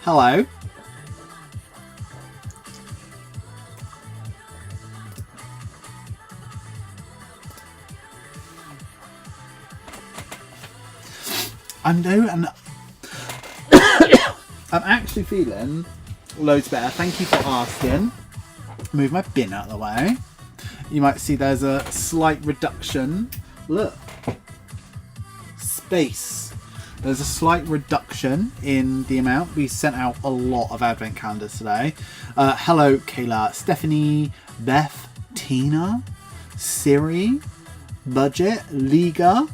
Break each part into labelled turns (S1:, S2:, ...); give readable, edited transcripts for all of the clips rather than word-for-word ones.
S1: Hello. I'm actually feeling loads better. Thank you for asking. Move my bin out of the way. You might see there's a slight reduction. Look. Space. There's a slight reduction in the amount. We sent out a lot of advent calendars today. Hello, Kayla, Stephanie, Beth, Tina, Siri, Budget, Liga,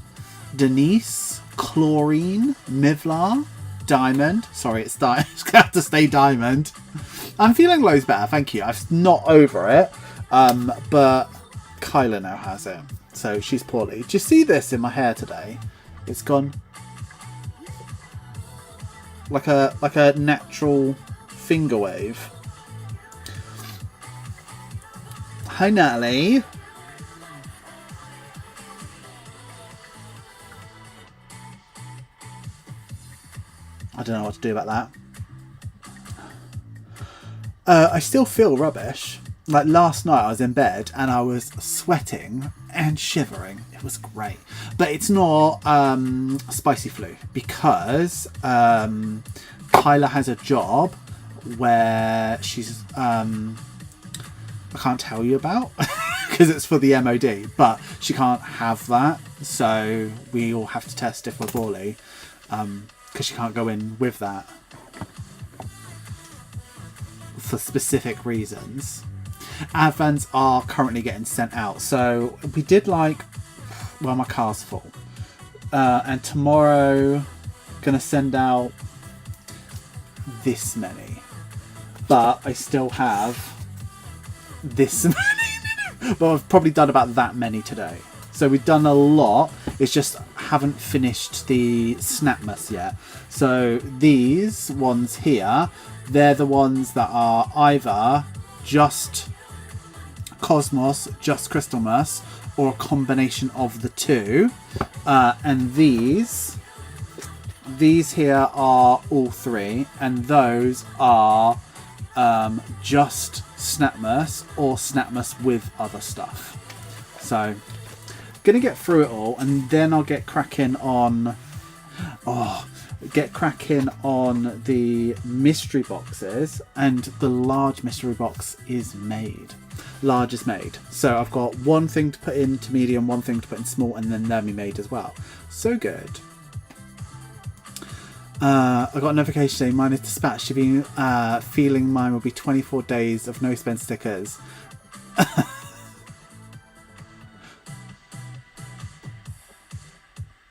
S1: Denise, Chlorine, Mivlar, Diamond. Sorry, it's going to have to stay Diamond. I'm feeling loads better, thank you. I'm not over it, but Kyla now has it, so she's poorly. Do you see this in my hair today? It's gone like a natural finger wave. Hi, Natalie. I don't know what to do about that. I still feel rubbish. Like last night I was in bed and I was sweating and shivering. It was great. But it's not spicy flu because Kyla has a job where she's... I can't tell you about because it's for the MOD, but she can't have that. So we all have to test if we're poorly because she can't go in with that for specific reasons. Advents are currently getting sent out. So we did my car's full. And tomorrow gonna send out this many. But I still have this many. But I've probably done about that many today. So we've done a lot. It's just haven't finished the snapmas yet. So these ones here, they're the ones that are either just Cosmos, just Crystalmas, or a combination of the two. And these here are all three, and those are just Snapmas or Snapmas with other stuff. So gonna get through it all, and then I'll get cracking on the mystery boxes, and the large mystery box is made. Large is made. So I've got one thing to put into medium, one thing to put in small, and then they'll be made as well. So good. I got a notification saying mine is dispatched. You've been feeling mine will be 24 days of no spend stickers.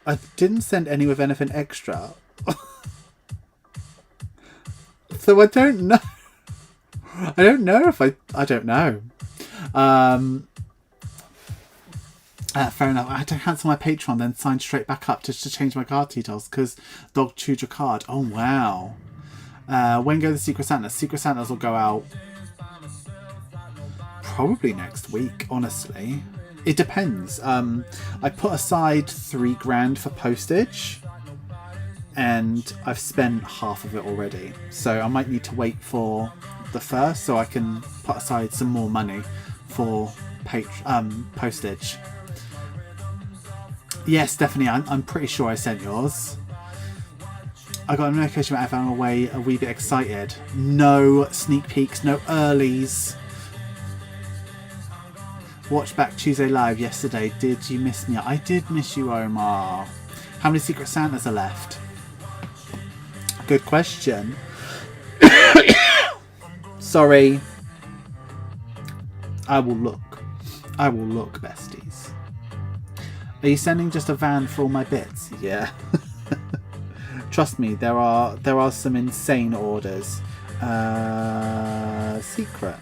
S1: I didn't send any with anything extra. So I don't know. I don't know if I don't know. Fair enough. I had to cancel my Patreon, then sign straight back up just to change my card details because dog chewed your card. Oh, wow. When go the Secret Santas? Secret Santas will go out probably next week, honestly. It depends. I put aside $3,000 for postage, and I've spent half of it already. So I might need to wait for the first so I can put aside some more money for postage. Yes, Stephanie, I'm pretty sure I sent yours. I got a notification about I'm away, a wee bit excited. No sneak peeks, no earlies. Watch back Tuesday live yesterday. Did you miss me? I did miss you, Omar. How many Secret Santas are left? Good question. Sorry. I will look. I will look, besties. Are you sending just a van for all my bits? Yeah. Trust me, there are some insane orders. Secret.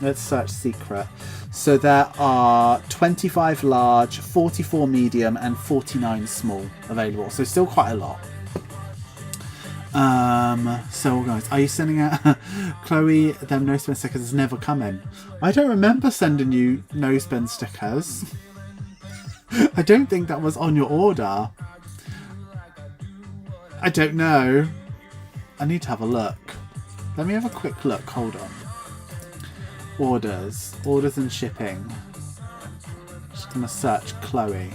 S1: Let's search secret. So there are 25 large, 44 medium, and 49 small available. So still quite a lot. So guys, are you sending out Chloe? Them no spend stickers is never coming. I don't remember sending you no spend stickers. I don't think that was on your order. I don't know. I need to have a look. Let me have a quick look. Hold on. Orders and shipping. Just gonna search Chloe.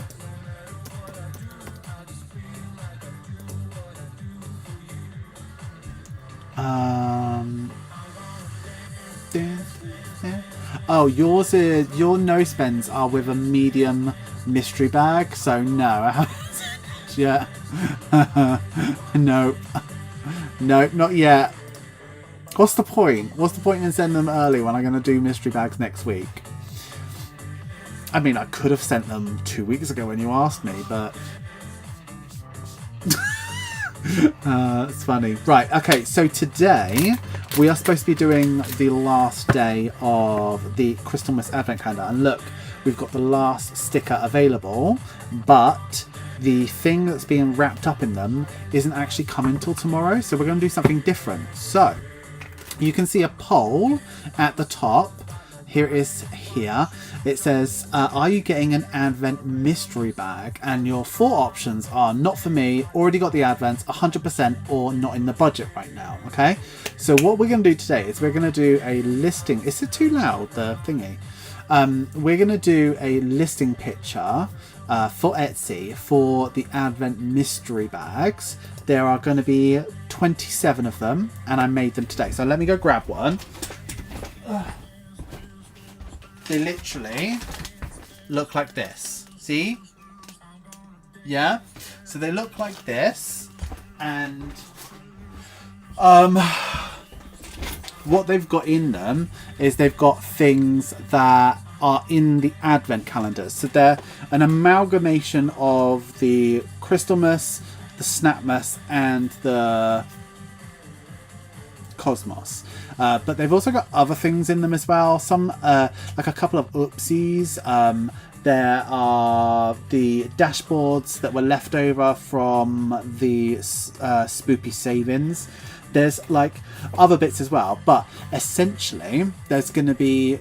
S1: Oh, your no spends are with a medium mystery bag, so no, I haven't yet. Nope, not yet. What's the point? What's the point in sending them early when I'm going to do mystery bags next week? I mean, I could have sent them 2 weeks ago when you asked me, but it's funny. Right, okay, so today we are supposed to be doing the last day of the Crystal Mist Advent Calendar. And look, we've got the last sticker available, but the thing that's being wrapped up in them isn't actually coming till tomorrow. So we're going to do something different. So you can see a poll at the top. Here it is here. It says, are you getting an Advent mystery bag? And your 4 options are not for me, already got the Advents, 100%, or not in the budget right now. Okay, so what we're going to do today is we're going to do a listing. Is it too loud, the thingy? We're going to do a listing picture for Etsy for the Advent mystery bags. There are going to be 27 of them, and I made them today. So let me go grab one. They literally look like this. See? Yeah? So they look like this. And what they've got in them is they've got things that are in the Advent calendars. So they're an amalgamation of the Crystal Mist, the snapmas, and the Cosmos. But they've also got other things in them as well. Some, like a couple of oopsies. There are the dashboards that were left over from the spoopy savings. There's like other bits as well. But essentially, there's going to be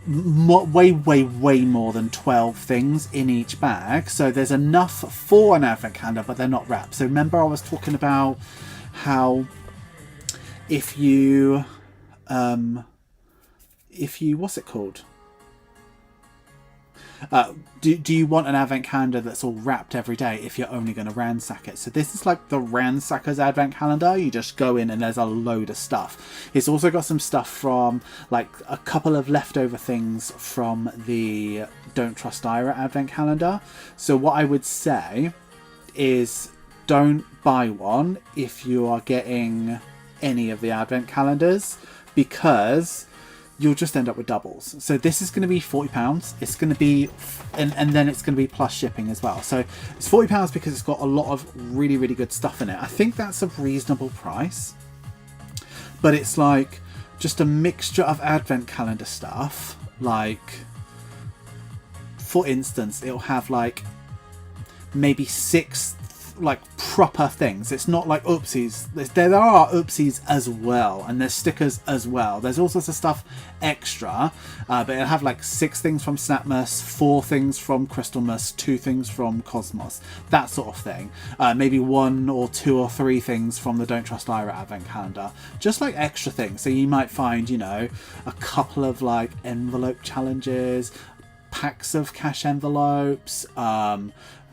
S1: way more than 12 things in each bag. So there's enough for an Advent calendar, but they're not wrapped. So remember I was talking about how if you what's it called? Do you want an Advent calendar that's all wrapped every day if you're only going to ransack it? So this is like the Ransacker's Advent calendar. You just go in and there's a load of stuff. It's also got some stuff from like a couple of leftover things from the Don't Trust Ira Advent calendar. So what I would say is don't buy one if you are getting any of the Advent calendars, because you'll just end up with doubles. So this is going to be £40. It's going to be, and then it's going to be plus shipping as well. So it's £40 because it's got a lot of really good stuff in it. I think that's a reasonable price, but it's like just a mixture of Advent calendar stuff. Like, for instance, it'll have like maybe 6 like proper things. It's not like oopsies. There are oopsies as well, and there's stickers as well. There's all sorts of stuff extra, but it'll have like 6 things from Snapmas, 4 things from Crystal Mist, 2 things from Cosmos, that sort of thing. Maybe 1 or 2 or 3 things from the Don't Trust Ira Advent calendar, just like extra things. So you might find, you know, a couple of like envelope challenges, packs of cash envelopes,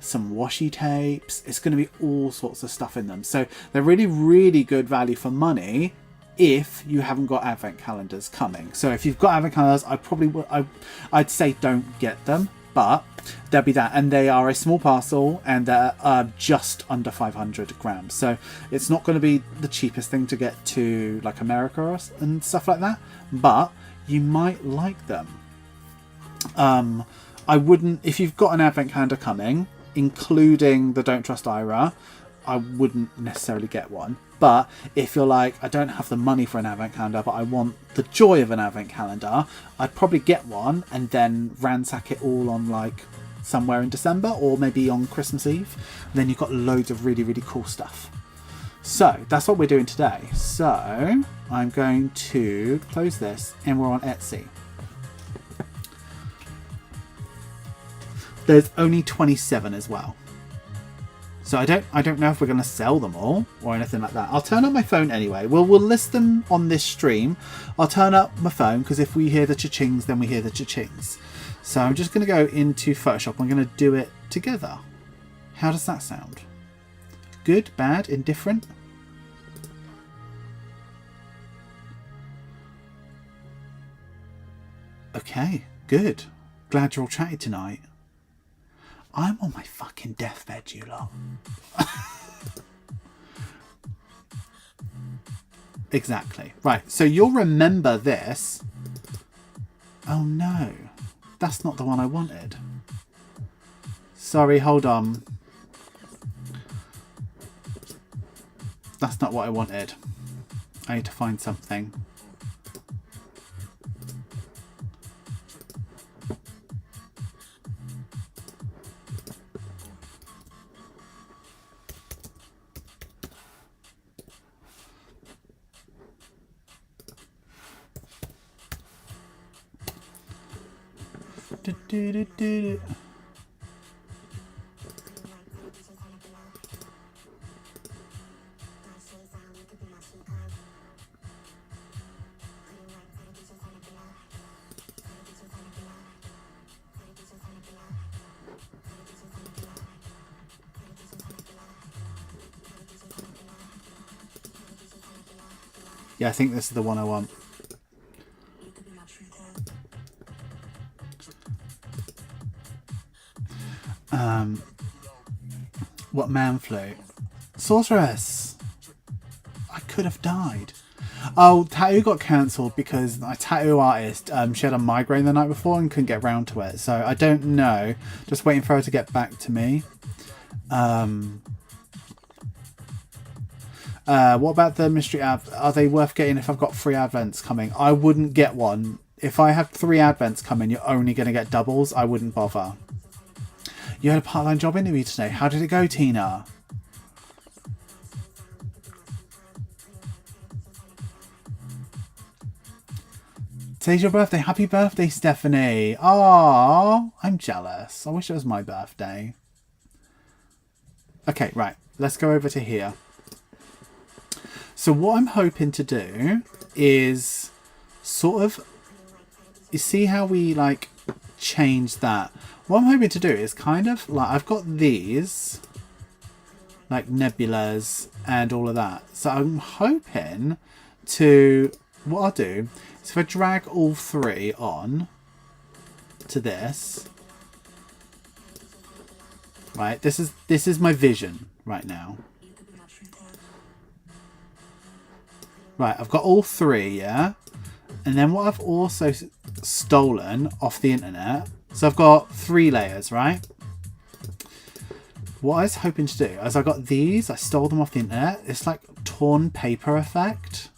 S1: some washi tapes. It's going to be all sorts of stuff in them. So they're really good value for money if you haven't got Advent calendars coming. So if you've got Advent calendars, I'd say don't get them, but there'll be that. And they are a small parcel, and they're just under 500 grams. So it's not going to be the cheapest thing to get to like America and stuff like that, but you might like them. I wouldn't, if you've got an Advent calendar coming, including the Don't Trust Ira, I wouldn't necessarily get one. But if you're like, I don't have the money for an Advent calendar, but I want the joy of an Advent calendar, I'd probably get one and then ransack it all on like somewhere in December, or maybe on Christmas Eve. And then you've got loads of really cool stuff. So that's what we're doing today. So I'm going to close this, and we're on Etsy. There's only 27 as well. So I don't know if we're going to sell them all or anything like that. I'll turn up my phone anyway. We'll list them on this stream. I'll turn up my phone because if we hear the cha-chings, then we hear the cha-chings. So I'm just going to go into Photoshop. I'm going to do it together. How does that sound? Good, bad, indifferent? Okay, good. Glad you're all chatty tonight. I'm on my fucking deathbed, you lot. Exactly. Right, so you'll remember this. Oh no, that's not the one I wanted. Sorry, hold on. That's not what I wanted. I need to find something. Yeah, I think this is the one I want. What man flu? Sorceress! I could have died. Oh, tattoo got cancelled because my tattoo artist, she had a migraine the night before and couldn't get round to it. So I don't know. Just waiting for her to get back to me. What about the mystery are they worth getting if I've got 3 advents coming? I wouldn't get one. If I have 3 advents coming, you're only going to get doubles. I wouldn't bother. You had a part-time job interview today. How did it go, Tina? Today's your birthday. Happy birthday, Stephanie. Oh, I'm jealous. I wish it was my birthday. Okay, right. Let's go over to here. So what I'm hoping to do is sort of... You see how we, like, change that? What I'm hoping to do is kind of like, I've got these like nebulas and all of that. So I'm hoping to, what I'll do is if I drag all 3 on to this, right? This is my vision right now. Right, I've got all 3, yeah? And then what I've also stolen off the internet, so I've got 3 layers, right? What I was hoping to do is I got these, I stole them off the internet. It's like torn paper effect.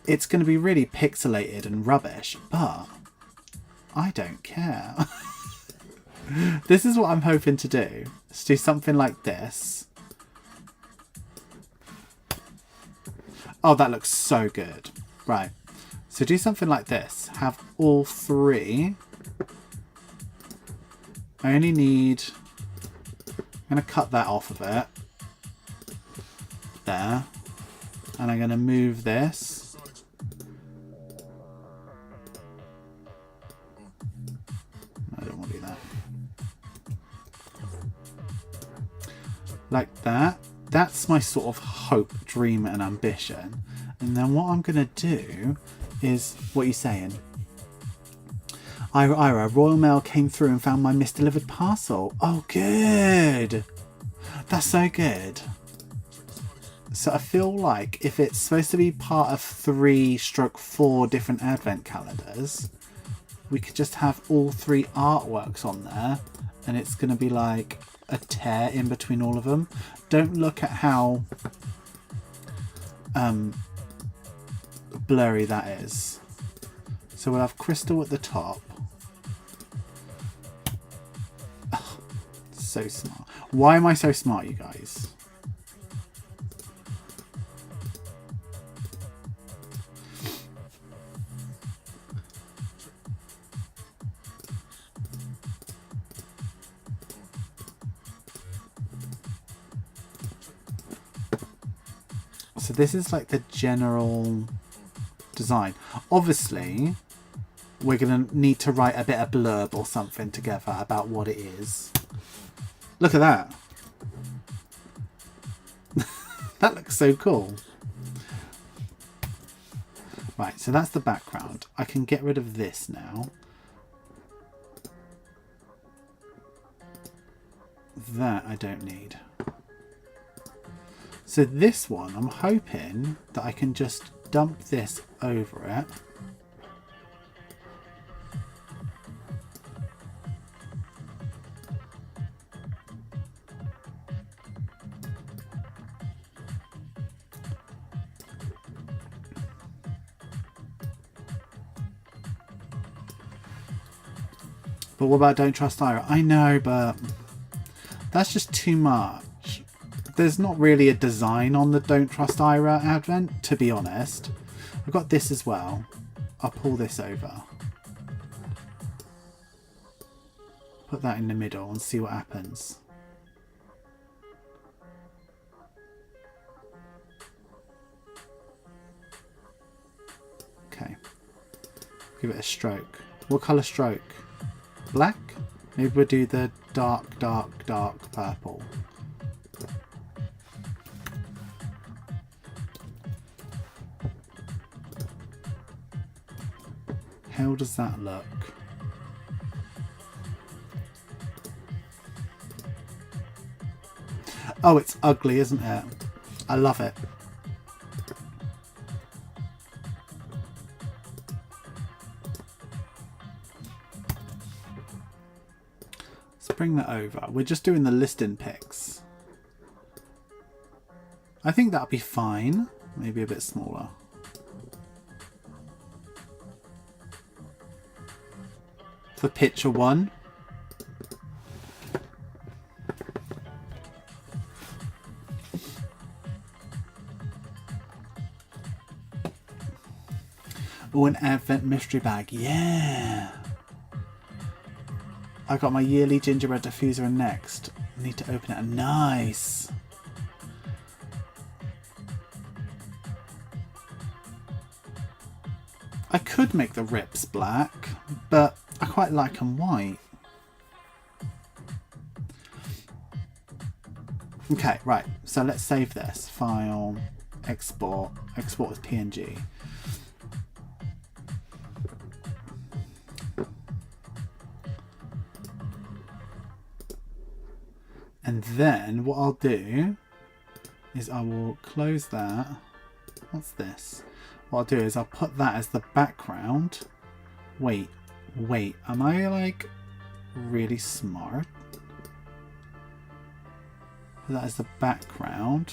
S1: It's going to be really pixelated and rubbish, but I don't care. This is what I'm hoping to do. Let's do something like this. Oh, that looks so good. Right. So do something like this. Have all 3. I only need... I'm going to cut that off of it. There. And I'm going to move this. I don't want to do that. Like that. That's my sort of hope, dream and ambition. And then what I'm going to do is... What are you saying? Ira, Royal Mail came through and found my misdelivered parcel. Oh, good. That's so good. So I feel like if it's supposed to be part of 3/4 different advent calendars, we could just have all 3 artworks on there. And it's going to be like a tear in between all of them. Don't look at how blurry that is. So we'll have crystal at the top. Ugh, so smart. Why am I so smart, you guys? So this is like the general design. Obviously, we're going to need to write a bit of blurb or something together about what it is. Look at that. That looks so cool. Right, so that's the background. I can get rid of this now. That I don't need. So this one, I'm hoping that I can just dump this over it. But what about Don't Trust Ira? I know, but that's just too much. There's not really a design on the Don't Trust Ira advent, to be honest. I've got this as well. I'll pull this over. Put that in the middle and see what happens. Okay. Give it a stroke. What colour stroke? Black? Maybe we'll do the dark, dark, dark purple. How does that look? Oh, it's ugly, isn't it? I love it. Bring that over. We're just doing the listing pics. I think that'll be fine. Maybe a bit smaller. For picture one. Oh, an Advent mystery bag. Yeah. I got my yearly gingerbread diffuser and next. I need to open it. Nice. I could make the rips black, but I quite like them white. Okay, right. So let's save this. File, export, export as PNG. And then what I'll do is I will close that. What's this? What I'll do is I'll put that as the background. Wait, am I like really smart? Put that as the background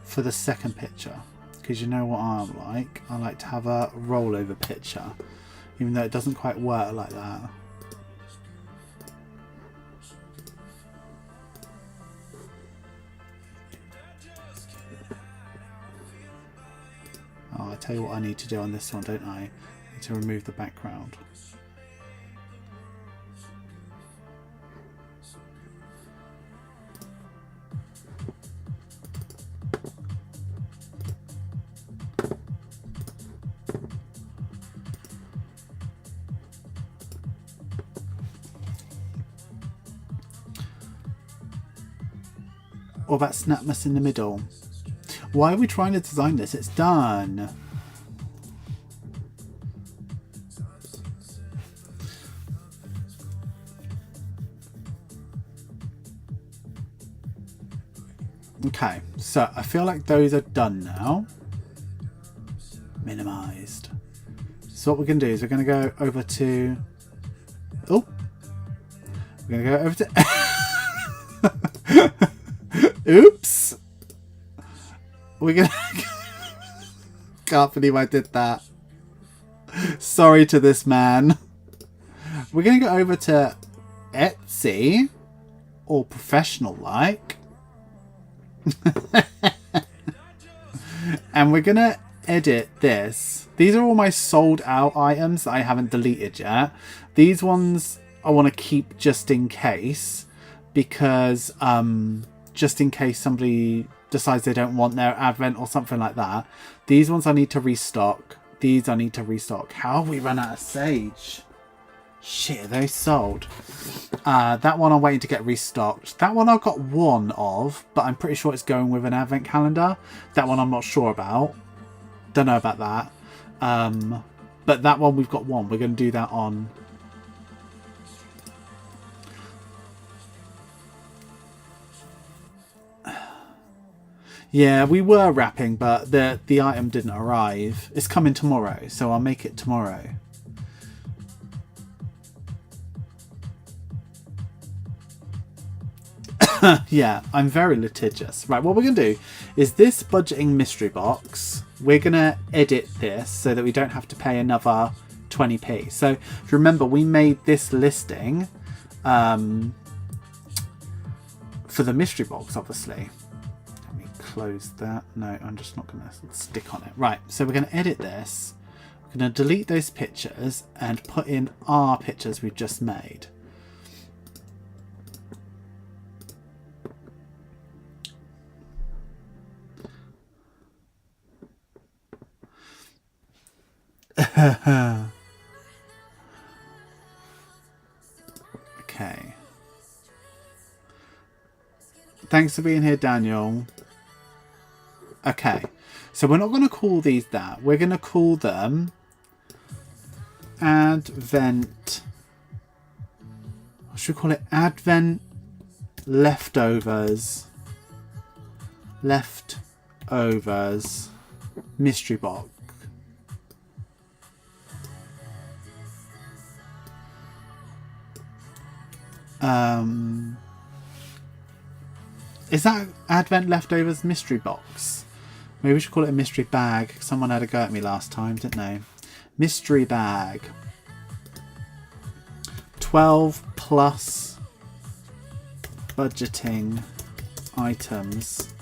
S1: for the second picture. Because you know what I'm like. I like to have a rollover picture. Even though it doesn't quite work like that. Oh, I tell you what I need to do on this one, don't I? I need to remove the background. What about snapmas in the middle? Why are we trying to design this? It's done. Okay, so I feel like those are done now. Minimized. So what we're going to do is we're going to go over to... Oh! We're going to go over to... Oops! We're going to... Can't believe I did that. Sorry to this man. We're going to go over to Etsy. All professional like. And we're gonna edit this. These are all my sold out items that I haven't deleted yet. These ones I want to keep just in case, because just in case somebody decides they don't want their advent or something like that. These ones I need to restock. These I need to restock. How have we run out of sage? Shit, are they sold? That one I'm waiting to get restocked. That one I've got one of, but I'm pretty sure it's going with an advent calendar. That one I'm not sure about. Don't know about that. But that one we've got one. We're going to do that on... Yeah, we were wrapping, but the item didn't arrive. It's coming tomorrow, so I'll make it tomorrow. Yeah, I'm very litigious. Right, what we're going to do is this budgeting mystery box, we're going to edit this so that we don't have to pay another 20p. So if you remember, we made this listing for the mystery box, obviously. Let me close that. No, I'm just not going to stick on it. Right, so we're going to edit this. We're going to delete those pictures and put in our pictures we've just made. Okay. Thanks for being here, Daniel. Okay. So we're not going to call these that. We're going to call them Advent. What should we call it? Advent Leftovers. Leftovers Mystery Box. Is that Advent Leftovers Mystery Box? Maybe we should call it a mystery bag. Someone had a go at me last time, didn't they? Mystery bag. 12 plus budgeting items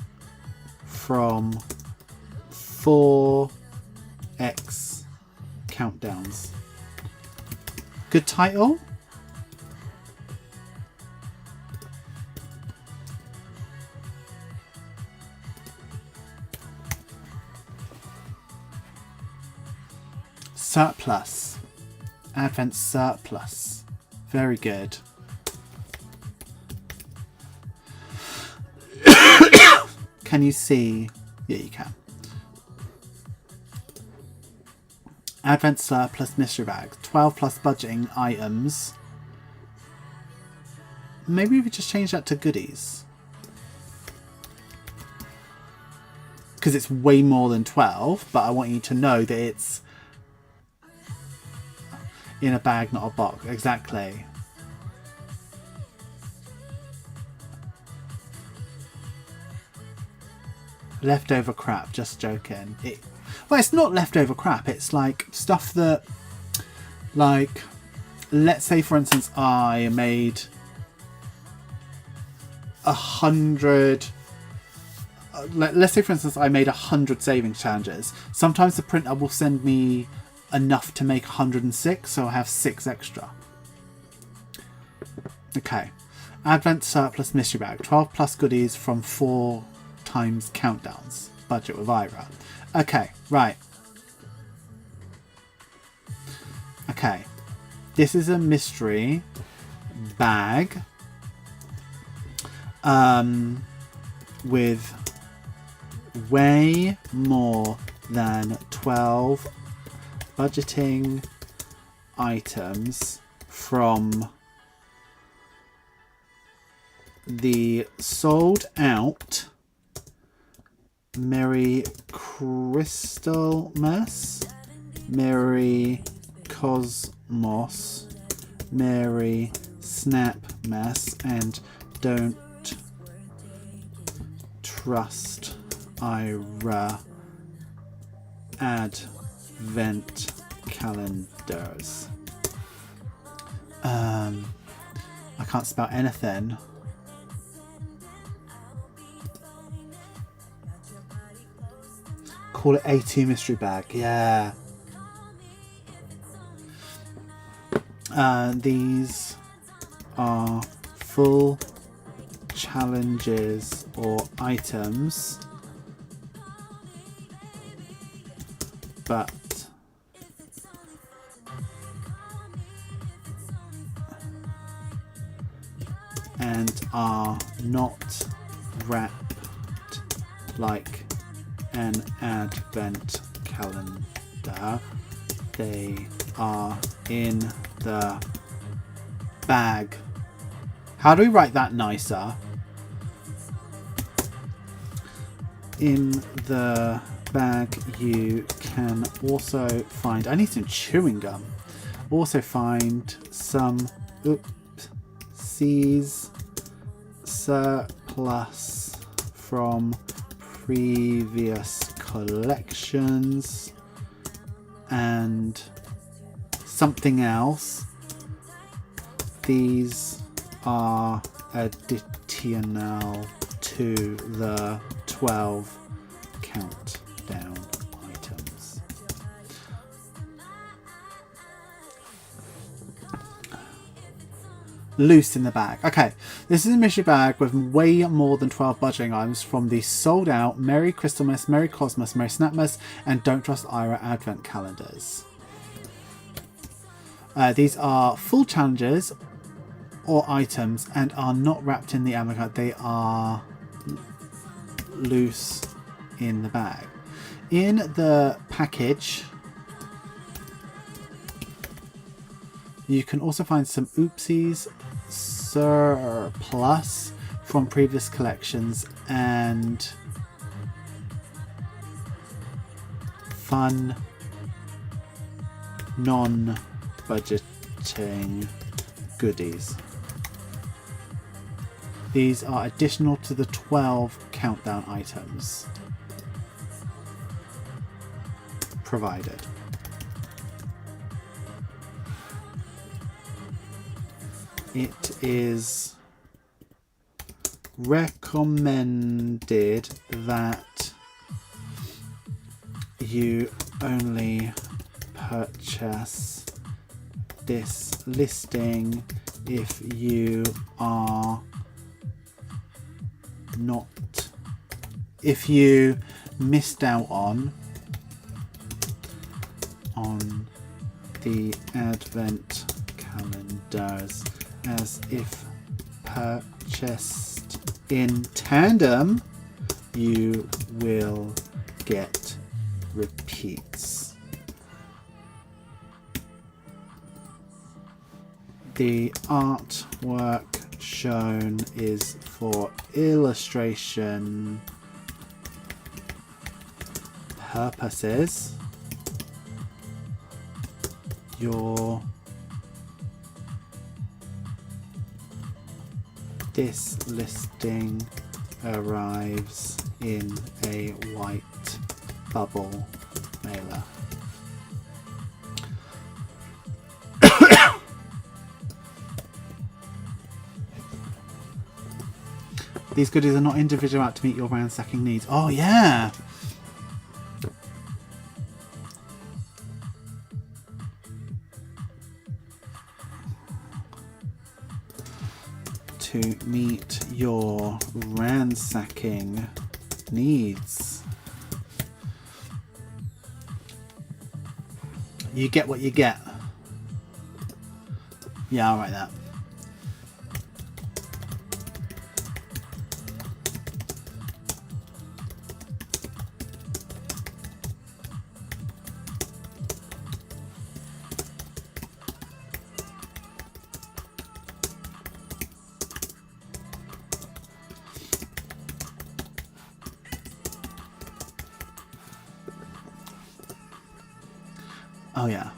S1: from 4x countdowns. Good title? Surplus. Advent surplus. Very good. Can you see? Yeah, you can. Advent surplus mystery bag. 12 plus budgeting items. Maybe we just change that to goodies. Because it's way more than 12, but I want you to know that it's in a bag, not a box. Exactly. Leftover crap. Just joking. Well, it's not leftover crap. It's like stuff that, like, let's say for instance I made 100. Let's say for instance I made 100 savings challenges. Sometimes the printer will send me enough to make 106, so I have 6 extra. Okay. Advent surplus mystery bag. 12 plus goodies from 4 times countdowns. Budget with Ira. Okay, right. Okay. This is a mystery bag. With way more than 12 budgeting items from the sold out Merry Crystalmas, Merry Cosmos, Merry Snapmas, and Don't Trust Ira Advent calendars. I can't spell anything. Call it A2 mystery bag. Yeah. These are full challenges or items, but and are not wrapped like an advent calendar. They are in the bag. How do we write that nicer? In the bag you can also find, I need some chewing gum. Also find some oopsies surplus from previous collections and something else. These are additional to the 12 countdown items. Loose in the bag. Okay, this is a mystery bag with way more than 12 budgeting items from the sold out Merry Crystalmas, Merry Cosmos, Merry Snapmas, and Don't Trust Ira advent calendars. These are full challenges or items and are not wrapped in the advent calendar. They are loose in the bag. In the package, you can also find some oopsies surplus from previous collections and fun non-budgeting goodies. These are additional to the 12 countdown items provided. It is recommended that you only purchase this listing if you are if you missed out on the advent calendars, as if purchased in tandem you will get repeats. The artwork shown is for illustration purposes. This listing arrives in a white bubble mailer. These goodies are not individual out to meet your ransacking needs. Oh yeah! To meet your ransacking needs. You get what you get. Yeah, I'll write that. Oh yeah.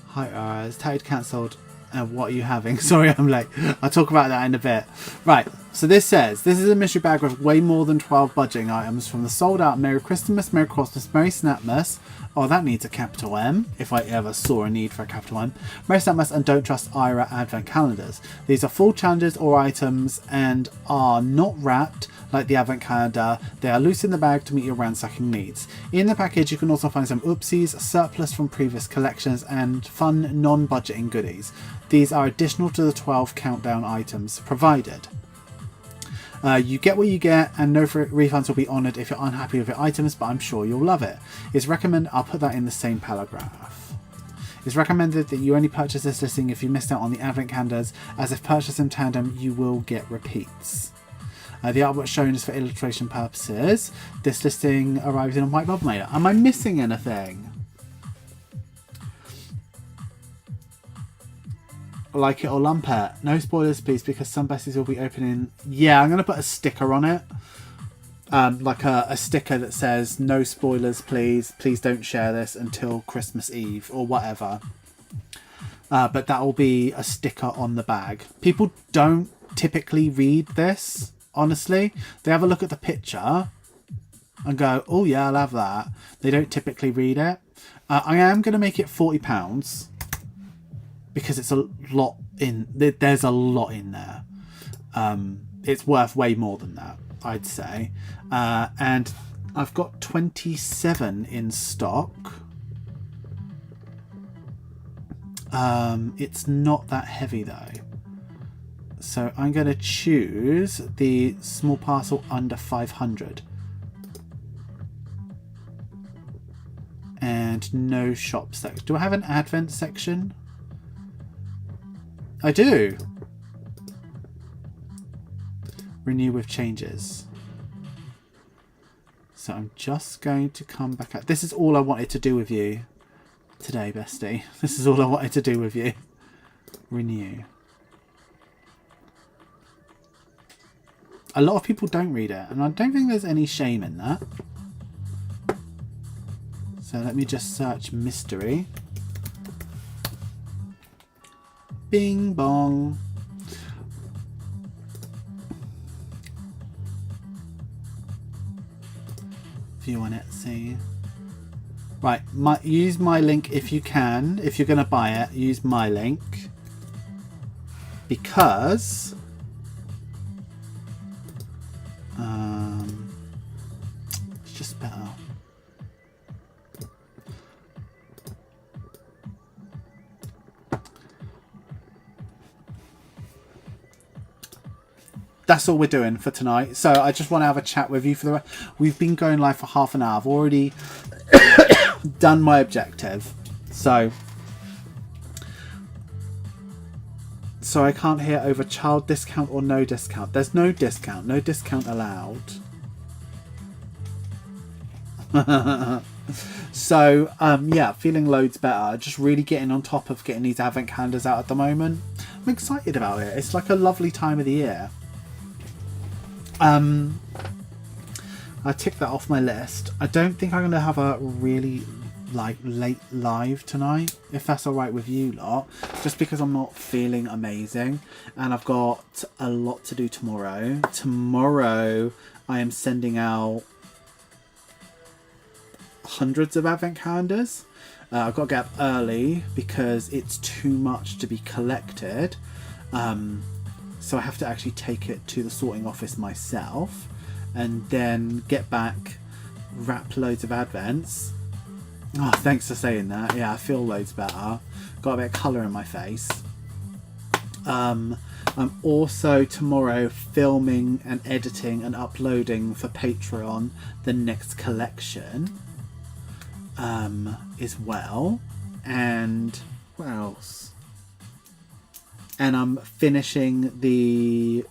S1: Hi, it's Tade cancelled. What are you having? Sorry, I'm late. I'll talk about that in a bit. Right, So this says, this is a mystery bag with way more than 12 budgeting items from the sold out Merry Christmas, Merry Christmas, Merry Snapmas. Oh, that needs a capital M, if I ever saw a need for a capital M. Merry Snapmas and Don't Trust Ira advent calendars. These are full challenges or items and are not wrapped like the advent calendar. They are loose in the bag to meet your ransacking needs. In the package, you can also find some oopsies, surplus from previous collections, and fun non-budgeting goodies. These are additional to the 12 countdown items provided. You get what you get, and no refunds will be honoured if you're unhappy with your items, but I'm sure you'll love it. I'll put that in the same paragraph. It's recommended that you only purchase this listing if you missed out on the advent calendars, as if purchased in tandem, you will get repeats. The artwork shown is for illustration purposes. This listing arrives in a white bubble mailer. Am I missing anything? Like it or lump it. No spoilers, please, because some besties will be opening. Yeah, I'm going to put a sticker on it. Like a sticker that says, no spoilers, please. Please don't share this until Christmas Eve or whatever. But that will be a sticker on the bag. People don't typically read this, honestly. They have a look at the picture and go, oh yeah, I'll have that. They don't typically read it. I am going to make it £40. Because it's a lot in, there's a lot in there. It's worth way more than that, I'd say. And I've got 27 in stock. It's not that heavy though. So I'm going to choose the small parcel under 500. And no shop section. Do I have an advent section? I do. Renew with changes. So I'm just going to come back up. This is all I wanted to do with you today, bestie. This is all I wanted to do with you. Renew. A lot of people don't read it, and I don't think there's any shame in that. So let me just search mystery. Bing bong. View on Etsy. Right, use my link if you can. If you're going to buy it, use my link. Because it's just better. That's all we're doing for tonight. So I just want to have a chat with you for the. We've been going live for half an hour. I've already done my objective. So I can't hear over child discount or no discount. There's no discount. No discount allowed. So yeah, feeling loads better. Just really getting on top of getting these advent calendars out at the moment. I'm excited about it. It's like a lovely time of the year. I ticked that off my list. I don't think I'm going to have a really late live tonight, if that's all right with you lot, just because I'm not feeling amazing and I've got a lot to do tomorrow. Tomorrow I am sending out hundreds of advent calendars. I've got to get up early because it's too much to be collected. So I have to actually take it to the sorting office myself and then get back, wrap loads of advents. Oh, thanks for saying that. Yeah, I feel loads better. Got a bit of colour in my face. I'm also tomorrow filming and editing and uploading for Patreon the next collection as well. And what else? And I'm finishing the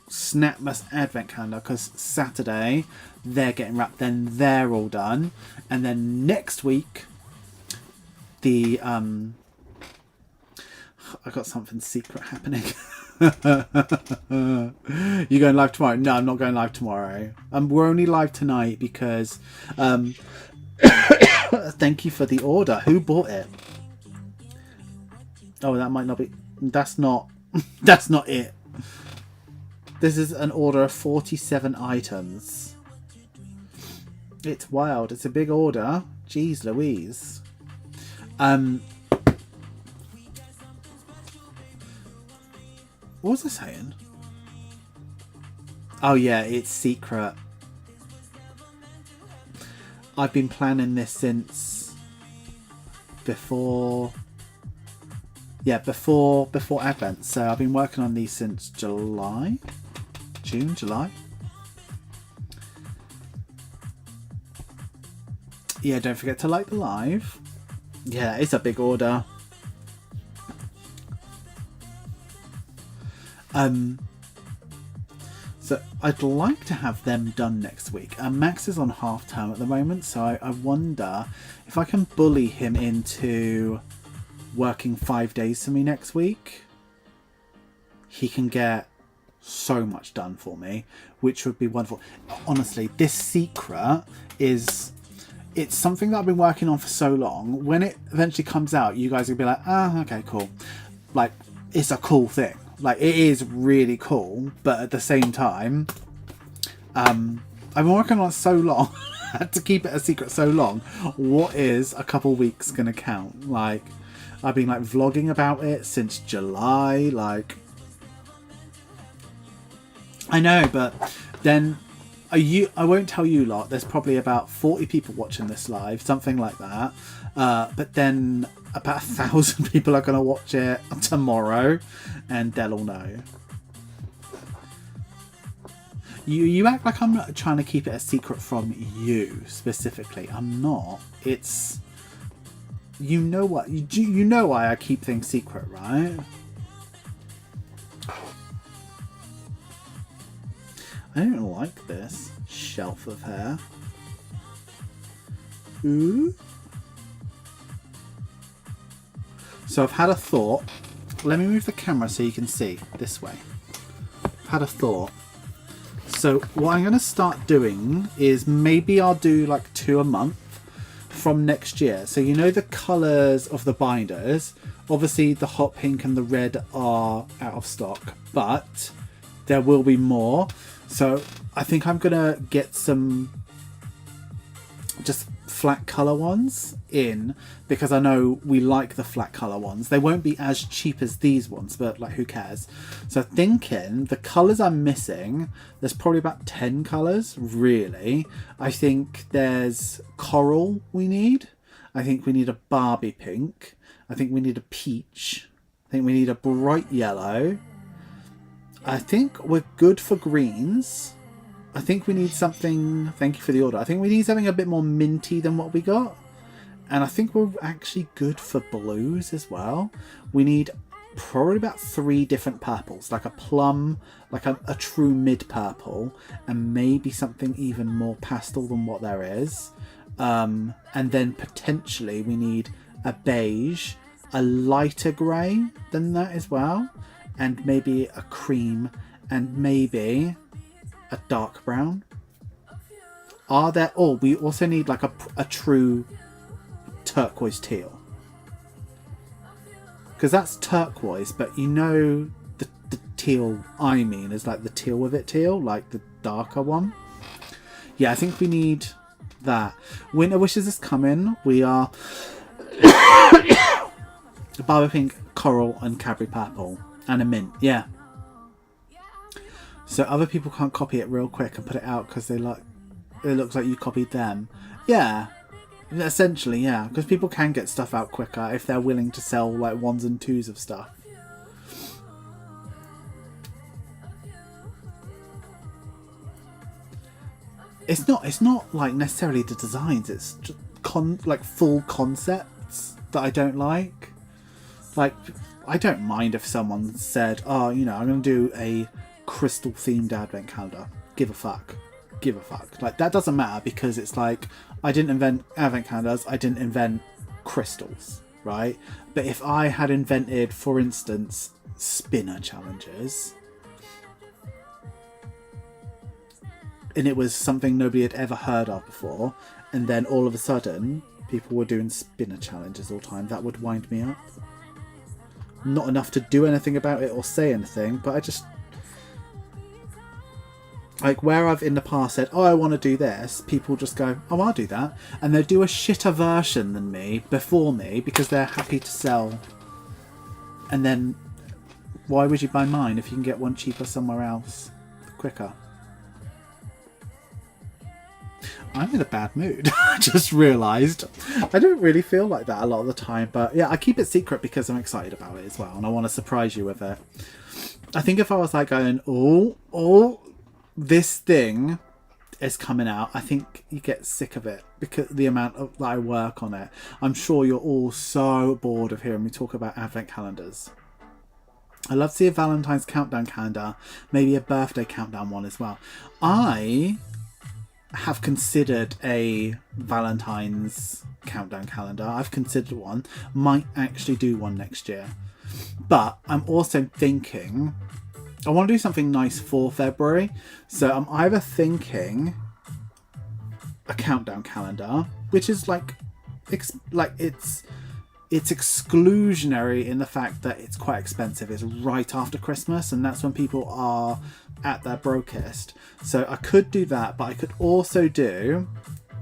S1: Snapmas Advent calendar because Saturday they're getting wrapped, then they're all done, and then next week the I got something secret happening. You going live tomorrow? No, I'm not going live tomorrow. We're only live tonight because thank you for the order. Who bought it? Oh, that might not be. That's not it. This is an order of 47 items. It's wild. It's a big order. Jeez Louise. What was I saying? Oh yeah, it's secret. I've been planning this since before Advent. So I've been working on these since July. Yeah, don't forget to like the live. Yeah, it's a big order. So I'd like to have them done next week. Max is on half term at the moment, so I wonder if I can bully him into working 5 days for me next week. He can get so much done for me, which would be wonderful. Honestly, this secret is... It's something that I've been working on for so long. When it eventually comes out, you guys will be like, ah, okay, cool. Like, it's a cool thing. Like, it is really cool, but at the same time, I've been working on it so long, to keep it a secret so long, what is a couple weeks going to count? Like, I've been, like, vlogging about it since July, like... I know, but then... I won't tell you lot, there's probably about 40 people watching this live, something like that. But then about 1,000 people are going to watch it tomorrow, and they'll all know. You act like I'm not trying to keep it a secret from you, specifically. I'm not. It's... You know what? You know why I keep things secret, right? I don't like this shelf of hair. Ooh. So I've had a thought. Let me move the camera so you can see this way. I've had a thought. So what I'm going to start doing is maybe I'll do like 2 a month from next year. So you know the colours of the binders. Obviously the hot pink and the red are out of stock, but there will be more. So I think I'm going to get some just flat colour ones in, because I know we like the flat colour ones. They won't be as cheap as these ones, but like, who cares? So thinking the colours I'm missing, there's probably about 10 colours, really. I think there's coral we need. I think we need a Barbie pink. I think we need a peach. I think we need a bright yellow. I think we're good for greens. I think we need something... Thank you for the order. I think we need something a bit more minty than what we got. And I think we're actually good for blues as well. We need probably about 3 different purples. Like a plum, like a true mid-purple. And maybe something even more pastel than what there is. And then potentially we need a beige, a lighter grey than that as well. And maybe a cream, and maybe a dark brown. Are there... Oh, we also need like a true turquoise teal. Because that's turquoise, but you know the teal I mean is like the teal with it teal, like the darker one. Yeah, I think we need that. Winter Wishes is coming. We are... Barbie pink, coral, and Cadbury purple. And a mint, yeah. So other people can't copy it real quick and put it out because they like... It looks like you copied them. Yeah. Essentially, yeah. Because people can get stuff out quicker if they're willing to sell like 1s and 2s of stuff. It's not like necessarily the designs. It's just like full concepts that I don't like. Like... I don't mind if someone said, oh, you know, I'm going to do a crystal themed advent calendar. Give a fuck. Give a fuck. Like, that doesn't matter because it's like, I didn't invent advent calendars. I didn't invent crystals, right? But if I had invented, for instance, spinner challenges, and it was something nobody had ever heard of before, and then all of a sudden, people were doing spinner challenges all the time, that would wind me up. Not enough to do anything about it or say anything, but I just... Like where I've in the past said, oh, I want to do this, people just go, oh, I'll do that. And they do a shitter version than me before me because they're happy to sell. And then why would you buy mine if you can get one cheaper somewhere else quicker? I'm in a bad mood. I just realised. I don't really feel like that a lot of the time. But yeah, I keep it secret because I'm excited about it as well. And I want to surprise you with it. I think if I was like going, oh, this thing is coming out, I think you get sick of it because the amount of that I work on it. I'm sure you're all so bored of hearing me talk about advent calendars. I love to see a Valentine's countdown calendar, maybe a birthday countdown one as well. I have considered a Valentine's countdown calendar. I've considered one. Might actually do one next year. But I'm also thinking I want to do something nice for February. So I'm either thinking a countdown calendar, which is like it's exclusionary in the fact that it's quite expensive. It's right after Christmas, and that's when people are at their brokest. So I could do that, but I could also do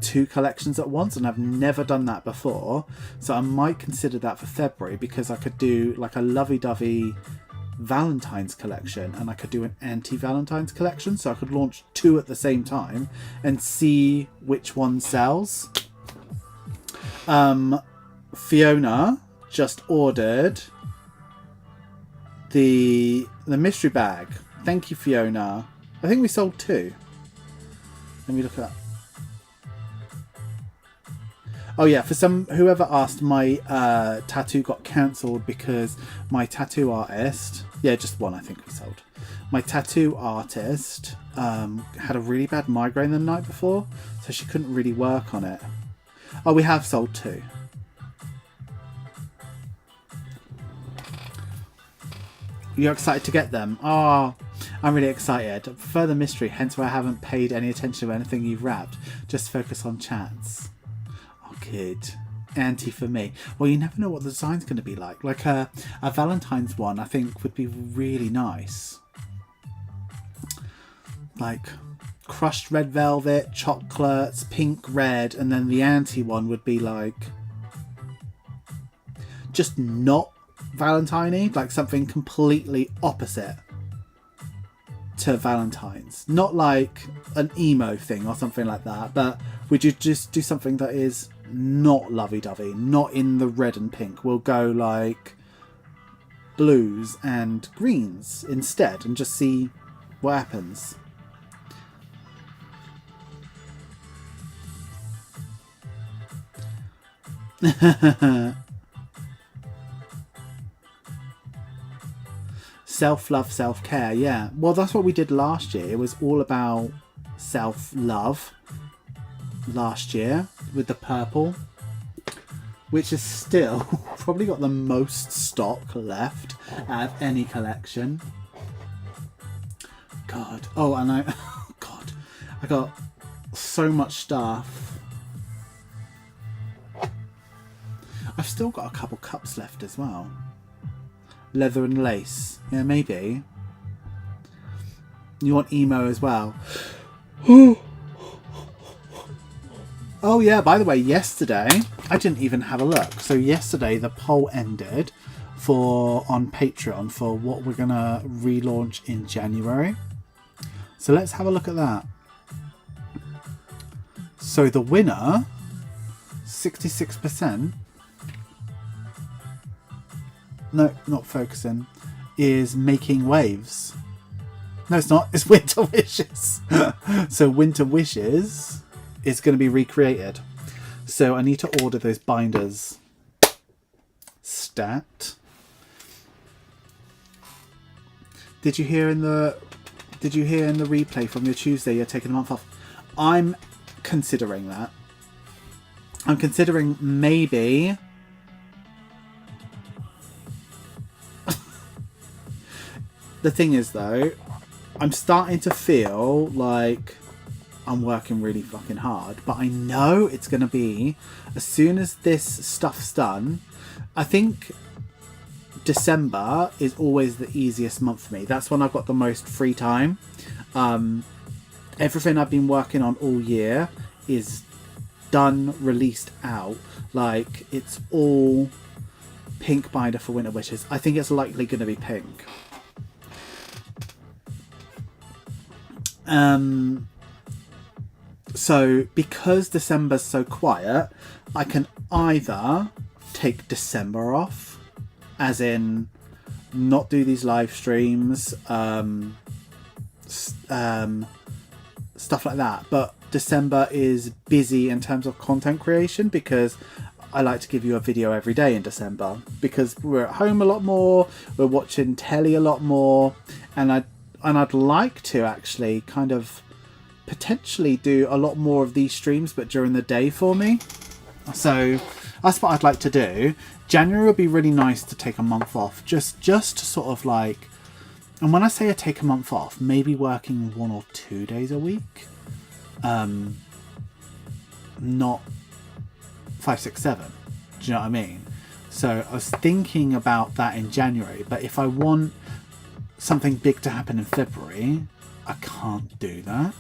S1: 2 collections at once, and I've never done that before. So I might consider that for February, because I could do like a lovey-dovey Valentine's collection, and I could do an anti-Valentine's collection. So I could launch 2 at the same time and see which one sells. Fiona just ordered the mystery bag. Thank you, Fiona. I think we sold 2. Let me look at that. Oh yeah, for whoever asked, my tattoo got cancelled because my tattoo artist, yeah, just 1 I think we sold. My tattoo artist had a really bad migraine the night before, so she couldn't really work on it. Oh, we have sold 2. You're excited to get them? Oh, I'm really excited. I prefer the mystery, hence why I haven't paid any attention to anything you've wrapped. Just focus on chats. Oh, good. Anti for me. Well, you never know what the design's going to be like. Like a Valentine's one, I think, would be really nice. Like crushed red velvet, chocolates, pink, red, and then the anti one would be like just not Valentine-y, like something completely opposite to Valentine's. Not like an emo thing or something like that, but would you just do something that is not lovey-dovey, not in the red and pink? We'll go like blues and greens instead and just see what happens. Self-love, self-care, yeah. Well, that's what we did last year. It was all about self-love last year with the purple, which is still probably got the most stock left out of any collection. God. Oh, and I got so much stuff. I've still got a couple cups left as well. Leather and lace. Yeah, maybe. You want emo as well. Oh yeah, by the way, yesterday, I didn't even have a look. So yesterday the poll ended on Patreon for what we're going to relaunch in January. So let's have a look at that. So the winner, 66%. No, not focusing. Is Making Waves. No, it's not. It's Winter Wishes. So Winter Wishes is going to be recreated. So I need to order those binders. Stat. Did you hear in the replay from your Tuesday you're taking a month off? I'm considering that. I'm considering maybe. The thing is, though, I'm starting to feel like I'm working really fucking hard, but I know it's going to be, as soon as this stuff's done, I think December is always the easiest month for me. That's when I've got the most free time. everything I've been working on all year is done, released out. Like, it's all pink binder for Winter Wishes. I think it's likely going to be pink. So because December's so quiet, I can either take December off, as in not do these live streams, stuff like that. But December is busy in terms of content creation because I like to give you a video every day in December because we're at home a lot more, we're watching telly a lot more, and I'd like to actually kind of potentially do a lot more of these streams but during the day for me. So that's what I'd like to do. January would be really nice to take a month off, just to sort of like, and when I say I take a month off, maybe working 1 or 2 days a week, not 5, 6, 7. Do you know what I mean? So I was thinking about that in January, but if I want something big to happen in February, I can't do that.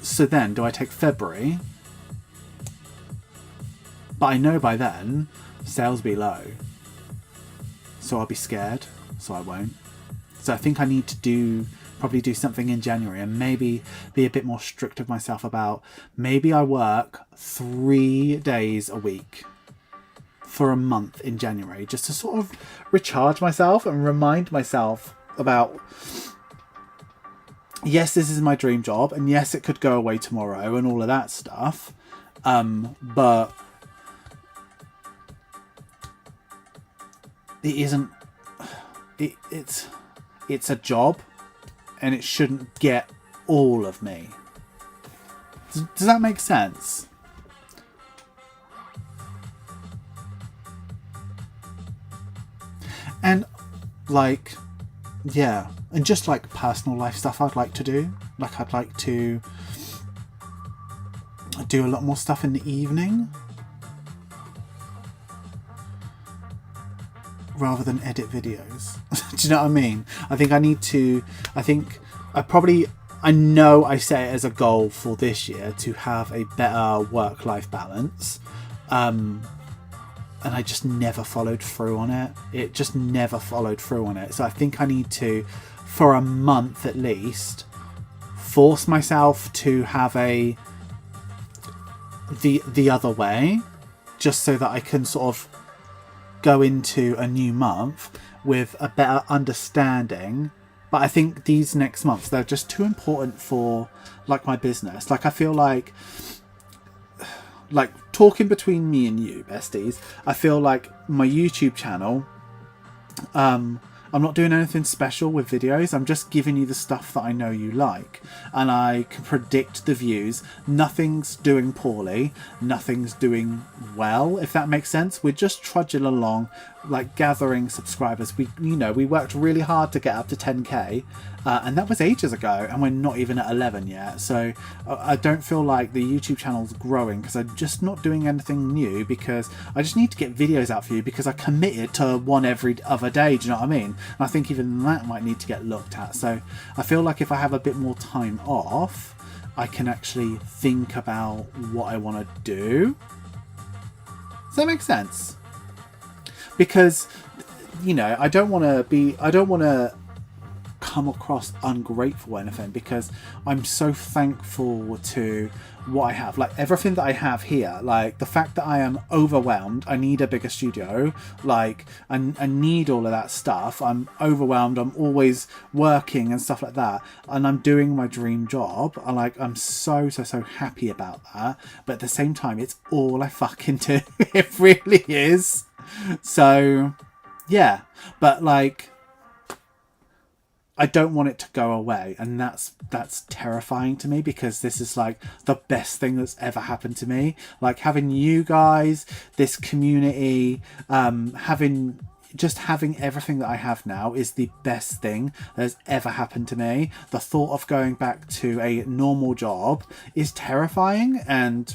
S1: So then, do I take February? But I know by then sales be low, so I'll be scared, so I won't. So I think I need to probably do something in January and maybe be a bit more strict with myself about, maybe I work 3 days a week for a month in January, just to sort of recharge myself and remind myself about, yes, this is my dream job, and yes, it could go away tomorrow and all of that stuff, but it isn't, it's a job, and it shouldn't get all of me. Does that make sense? And like, yeah, and just like personal life stuff I'd like to do. Like, I'd like to do a lot more stuff in the evening rather than edit videos. Do you know what I mean? I think I need to, I know I set it as a goal for this year to have a better work-life balance. And I just never followed through on it. It just never followed through on it. So I think I need to, for a month at least, force myself to have the other way, just so that I can sort of go into a new month with a better understanding. But I think these next months, they're just too important for like my business. Like, I feel like talking between me and you, besties, I feel like my YouTube channel, I'm not doing anything special with videos. I'm just giving you the stuff that I know you like, and I can predict the views. Nothing's doing poorly, nothing's doing well, if that makes sense. We're just trudging along, like gathering subscribers. We worked really hard to get up to 10k, and that was ages ago, and we're not even at 11 yet. So I don't feel like the YouTube channel's growing because I'm just not doing anything new, because I just need to get videos out for you, because I committed to one every other day. Do you know what I mean? And I think even that might need to get looked at. So I feel like if I have a bit more time off, I can actually think about what I want to do. Does that make sense? Because, I don't want to come across ungrateful or anything, because I'm so thankful to what I have. Like, everything that I have here, like the fact that I am overwhelmed, I need a bigger studio, like I need all of that stuff. I'm overwhelmed, I'm always working and stuff like that, and I'm doing my dream job. I'm so happy about that, but at the same time, it's all I fucking do. It really is. So yeah, but like, I don't want it to go away, and that's terrifying to me, because this is like the best thing that's ever happened to me. Like, having you guys, this community, having everything that I have now is the best thing that has ever happened to me. The thought of going back to a normal job is terrifying, and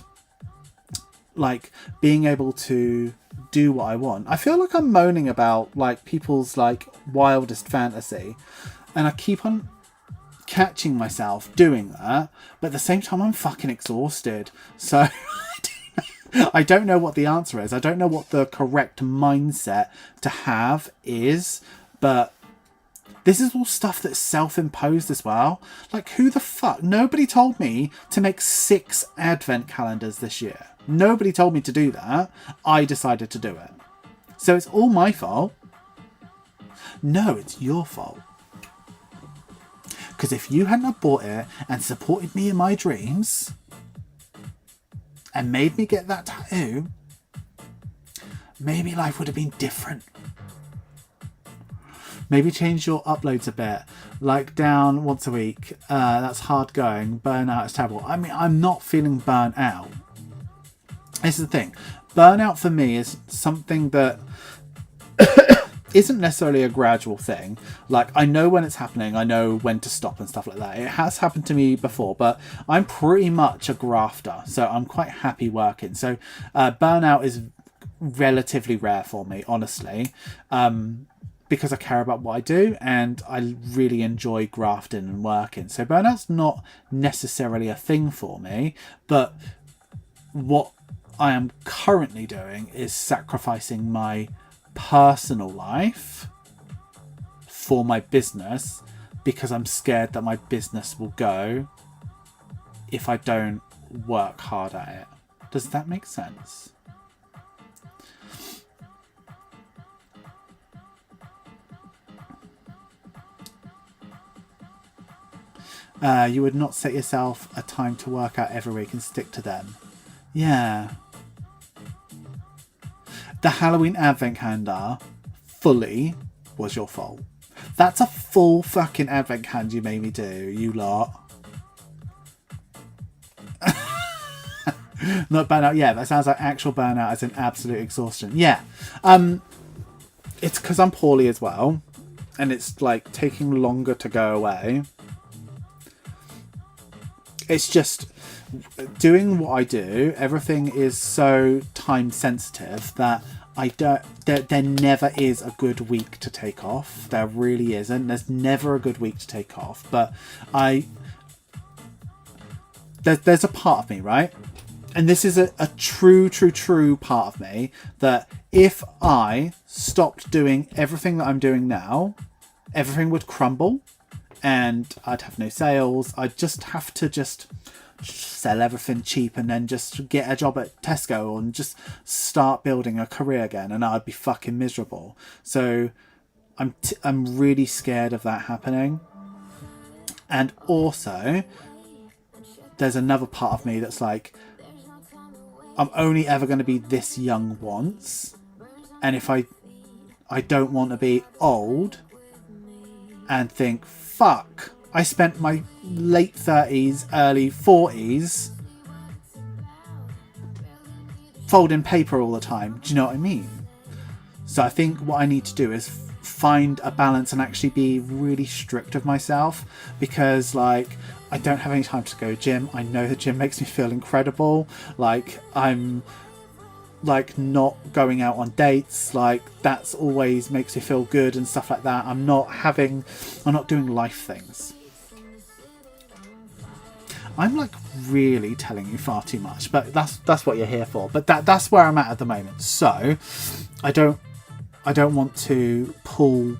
S1: like being able to do what I want. I feel like I'm moaning about like people's like wildest fantasy, and I keep on catching myself doing that, but at the same time I'm fucking exhausted. So I don't know what the answer is. I don't know what the correct mindset to have is, but this is all stuff that's self-imposed as well. Like, who the fuck? Nobody told me to make 6 advent calendars this year. Nobody told me to do that. I decided to do it. So it's all my fault. No, it's your fault. Because if you hadn't have bought it and supported me in my dreams and made me get that tattoo, maybe life would have been different. Maybe change your uploads a bit, like down once a week. That's hard going. Burnout is terrible. I mean, I'm not feeling burnt out. This is the thing. Burnout for me is something that isn't necessarily a gradual thing. Like, I know when it's happening. I know when to stop and stuff like that. It has happened to me before, but I'm pretty much a grafter. So I'm quite happy working. So burnout is relatively rare for me, honestly. Because I care about what I do and I really enjoy grafting and working. So burnout's not necessarily a thing for me, but what I am currently doing is sacrificing my personal life for my business because I'm scared that my business will go if I don't work hard at it. Does that make sense? You would not set yourself a time to work out every week and stick to them. Yeah. The Halloween advent calendar fully was your fault. That's a full fucking advent calendar you made me do, you lot. Not burnout. Yeah, that sounds like actual burnout as in absolute exhaustion. Yeah. It's because I'm poorly as well. And it's like taking longer to go away. It's just doing what I do. Everything is so time sensitive that there never is a good week to take off. There really isn't. There's never a good week to take off. But there's a part of me, right? And this is a true part of me that if I stopped doing everything that I'm doing now, everything would crumble. And I'd have no sales. I'd just have to sell everything cheap and then just get a job at Tesco and just start building a career again. And I'd be fucking miserable. So I'm really scared of that happening. And also, there's another part of me that's like, I'm only ever going to be this young once. And if I don't want to be old and think, fuck, I spent my late 30s, early 40s folding paper all the time. Do you know what I mean? So I think what I need to do is find a balance and actually be really strict with myself, because like I don't have any time to go to gym. I know the gym makes me feel incredible. Like I'm like not going out on dates, like that's always makes me feel good and stuff like that. I'm not doing life things. I'm like really telling you far too much, but that's what you're here for. But that's where I'm at the moment. So I don't want to pull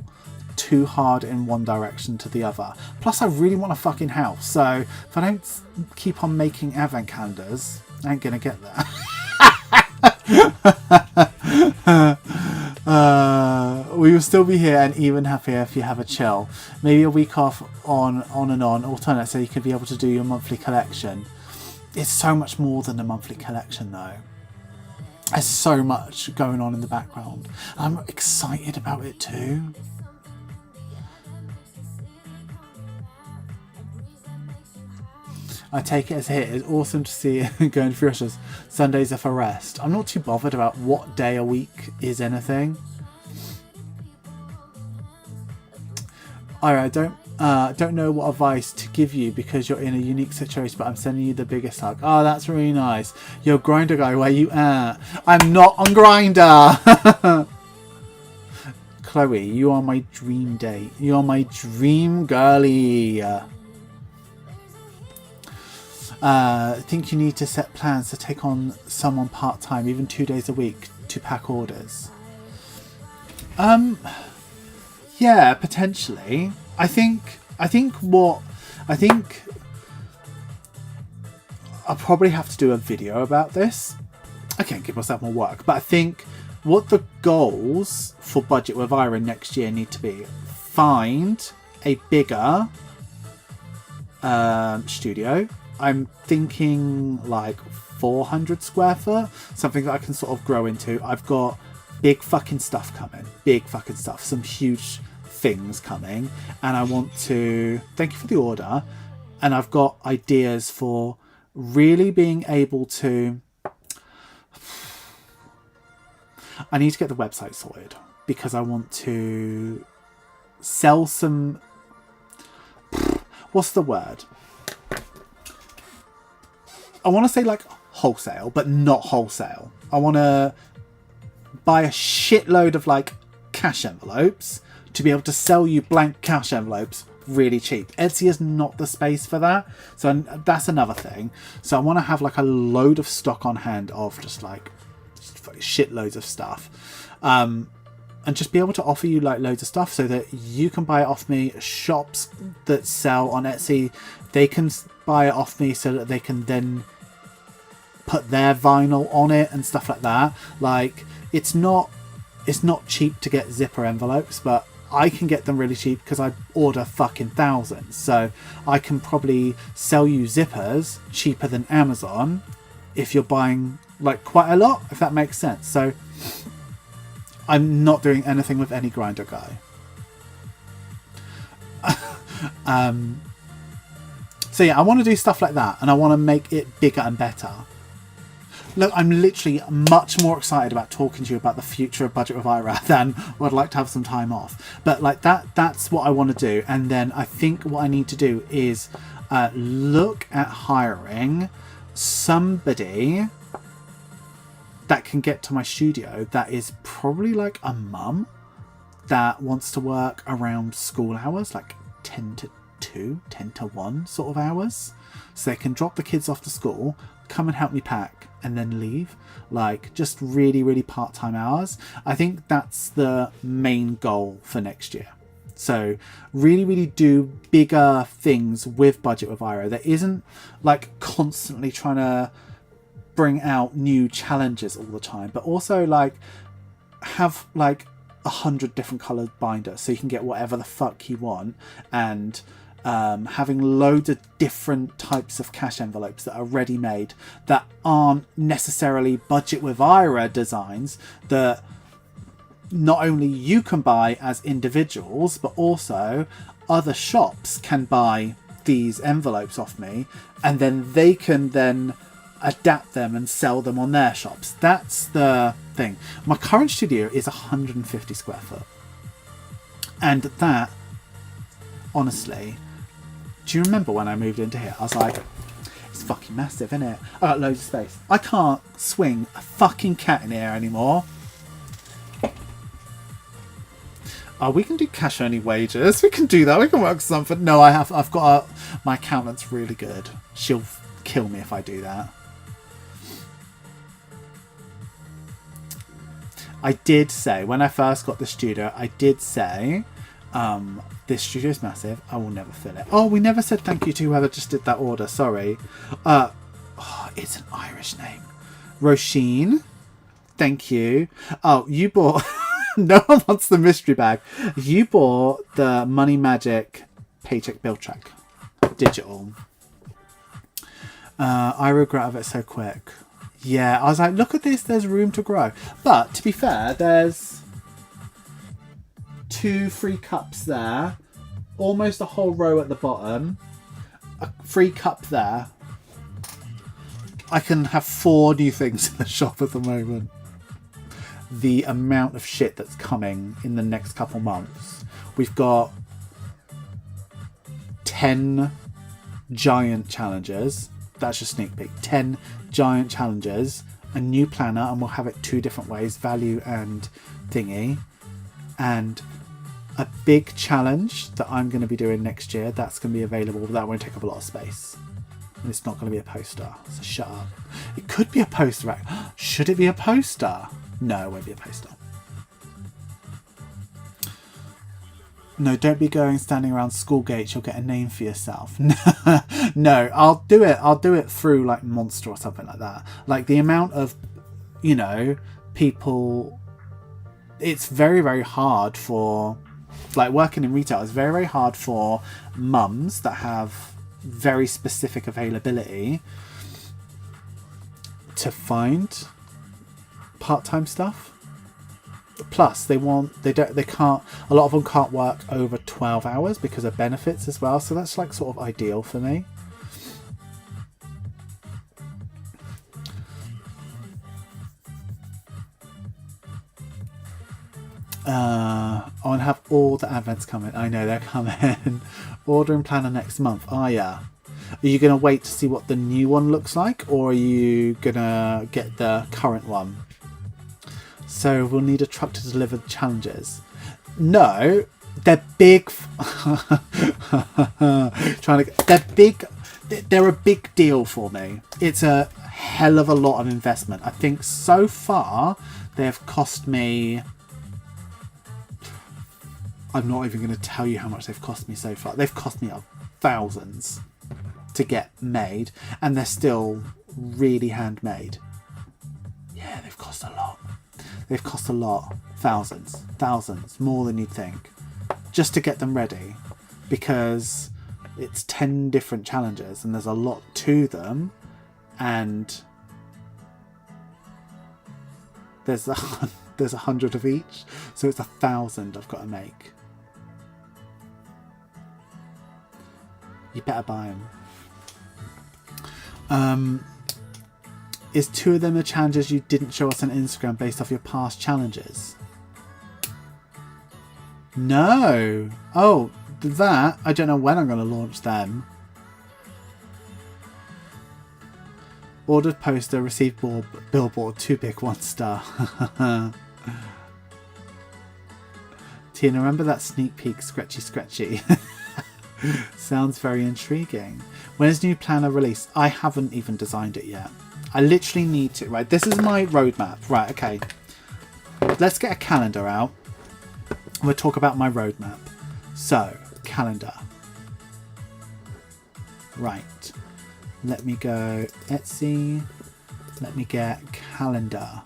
S1: too hard in one direction to the other. Plus I really want a fucking house. So if I don't keep on making advent calendars, I ain't gonna get there. We will still be here and even happier if you have a chill. Maybe a week off on and on alternate, so you could be able to do your monthly collection. It's so much more than a monthly collection though. There's so much going on in the background. I'm excited about it too. I take it as a hit. It's awesome to see it going through Russia's. Sundays are for rest. I'm not too bothered about what day a week is anything. Alright, I don't know what advice to give you because you're in a unique situation, but I'm sending you the biggest hug. Oh, that's really nice. Yo, Grindr guy, where you at? I'm not on Grindr. Chloe, you are my dream date. You are my dream girly. I think you need to set plans to take on someone part-time, even 2 days a week, to pack orders. Yeah, potentially. I think I'll probably have to do a video about this. I can't give myself more work, but I think what the goals for Budget with Ira next year need to be: find a bigger studio. I'm thinking like 400 square foot, something that I can sort of grow into. I've got big fucking stuff coming, some huge things coming, and I want to thank you for the order, and I've got ideas for really being able to. I need to get the website sorted because I want to sell some. What's the word? I want to say like wholesale, but not wholesale. I want to buy a shitload of like cash envelopes to be able to sell you blank cash envelopes really cheap. Etsy is not the space for that. So that's another thing. So I want to have like a load of stock on hand of just shitloads of stuff. And just be able to offer you like loads of stuff so that you can buy it off me. Shops that sell on Etsy, they can buy it off me so that they can then put their vinyl on it and stuff like that. Like it's not cheap to get zipper envelopes, but I can get them really cheap because I order fucking thousands. So I can probably sell you zippers cheaper than Amazon if you're buying like quite a lot, if that makes sense. So I'm not doing anything with any grinder guy. So yeah, I want to do stuff like that, and I want to make it bigger and better. Look, I'm literally much more excited about talking to you about the future of Budget with Ira than would like to have some time off. But like that's what I want to do. And then I think what I need to do is look at hiring somebody that can get to my studio that is probably like a mum that wants to work around school hours, like 10 to 2, 10 to 1 sort of hours. So they can drop the kids off to school, come and help me pack, and then leave. Like just really, really part-time hours. I think that's the main goal for next year. So really, really do bigger things with Budget with Ira that isn't like constantly trying to bring out new challenges all the time, but also like have like 100 different coloured binders so you can get whatever the fuck you want, and having loads of different types of cash envelopes that are ready made that aren't necessarily Budget with Ira designs, that not only you can buy as individuals, but also other shops can buy these envelopes off me, and then they can then adapt them and sell them on their shops. That's the thing. My current studio is 150 square foot, and that, honestly, do you remember when I moved into here? I was like, it's fucking massive, isn't it? I got loads of space. I can't swing a fucking cat in here anymore. Oh, we can do cash only wages. We can do that. We can work something. No, I've got my accountant's really good. She'll kill me if I do that. I did say, when I first got the studio, I did say, this studio is massive. I will never fill it. Oh, we never said thank you to whoever just did that order. Sorry. It's an Irish name. Roisin. Thank you. Oh, you bought... No one wants the mystery bag. You bought the Money Magic Paycheck Bill Track digital. I regret of it so quick. Yeah, I was like, look at this, there's room to grow. But to be fair, there's 2 free cups there, almost a whole row at the bottom, a free cup there. I can have 4 new things in the shop at the moment. The amount of shit that's coming in the next couple months. We've got 10 giant challenges. That's just sneak peek. 10 giant challenges, a new planner, and we'll have it 2 different ways, value and thingy, and a big challenge that I'm going to be doing next year. That's going to be available, but that won't take up a lot of space. And it's not going to be a poster, so shut up. It could be a poster, right? Should it be a poster? No, it won't be a poster. No, don't be going standing around school gates. You'll get a name for yourself. No, I'll do it. I'll do it through like Monster or something like that. Like the amount of, you know, people. It's very, very hard for, like working in retail. It's very, very hard for mums that have very specific availability to find part-time stuff. Plus they can't, a lot of them can't work over 12 hours because of benefits as well, so that's like sort of ideal for me. I want to have all the advents coming. I know they're coming. Order and planner next month. Oh yeah. Are you going to wait to see what the new one looks like, or are you going to get the current one? So we'll need a truck to deliver the challenges. No, they're big. They're big. They're a big deal for me. It's a hell of a lot of investment. I think so far they've cost me. I'm not even going to tell you how much they've cost me so far. They've cost me thousands to get made, and they're still really handmade. Yeah, they've cost a lot. They've cost a lot. Thousands, more than you'd think, just to get them ready, because it's 10 different challenges and there's a lot to them, and there's 100 of each, so it's 1,000 I've got to make. You better buy them. Is 2 of them the challenges you didn't show us on Instagram based off your past challenges? No. Oh, that. I don't know when I'm going to launch them. Ordered poster, received billboard, 2 big, 1 star. Tina, remember that sneak peek scratchy? Sounds very intriguing. When is new planner released? I haven't even designed it yet. I literally need to. Right, this is my roadmap. Right, okay. Let's get a calendar out. We'll talk about my roadmap. So, calendar. Right. Let me go Etsy. Let me get calendar.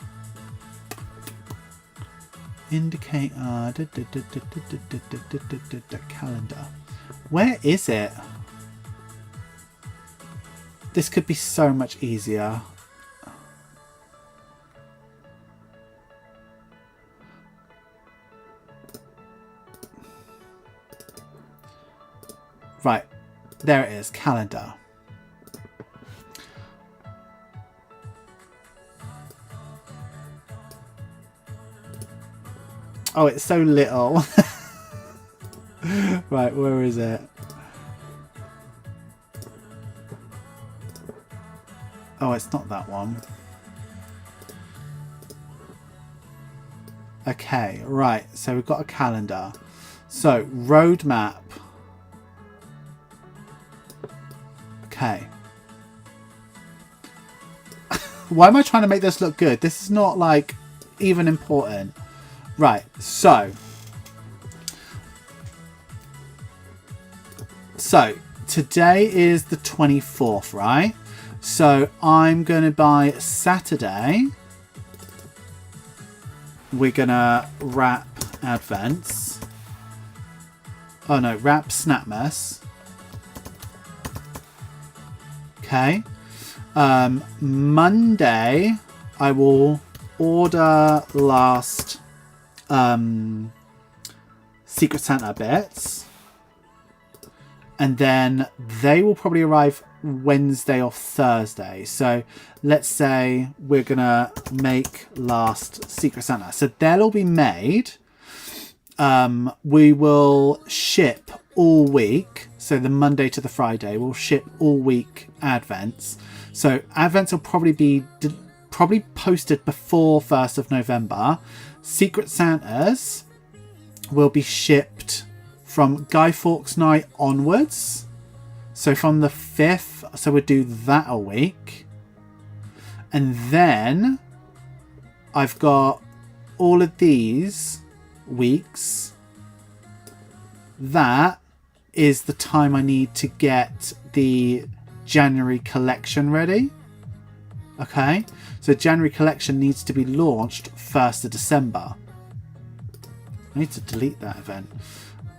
S1: Indicator. Calendar. Where is it? This could be so much easier. Right, there it is, calendar. Oh, it's so little. Right, where is it? Oh, it's not that one. Okay, right, so we've got a calendar. So, roadmap. Okay. Why am I trying to make this look good? This is not, like, even important. Right, so. So, today is the 24th, right? So, I'm going to buy Saturday. We're going to wrap Advents. Oh, no, wrap snapmas. Okay. Monday, I will order last Secret Santa bits. And then they will probably arrive Wednesday or Thursday. So let's say we're going to make last Secret Santa. So they'll all be made. We will ship all week. So the Monday to the Friday, we'll ship all week Advents. So Advents will probably be posted before 1st of November. Secret Santas will be shipped from Guy Fawkes night onwards. So from the 5th, so we'll do that a week. And then I've got all of these weeks. That is the time I need to get the January collection ready. Okay, so January collection needs to be launched 1st of December. I need to delete that event.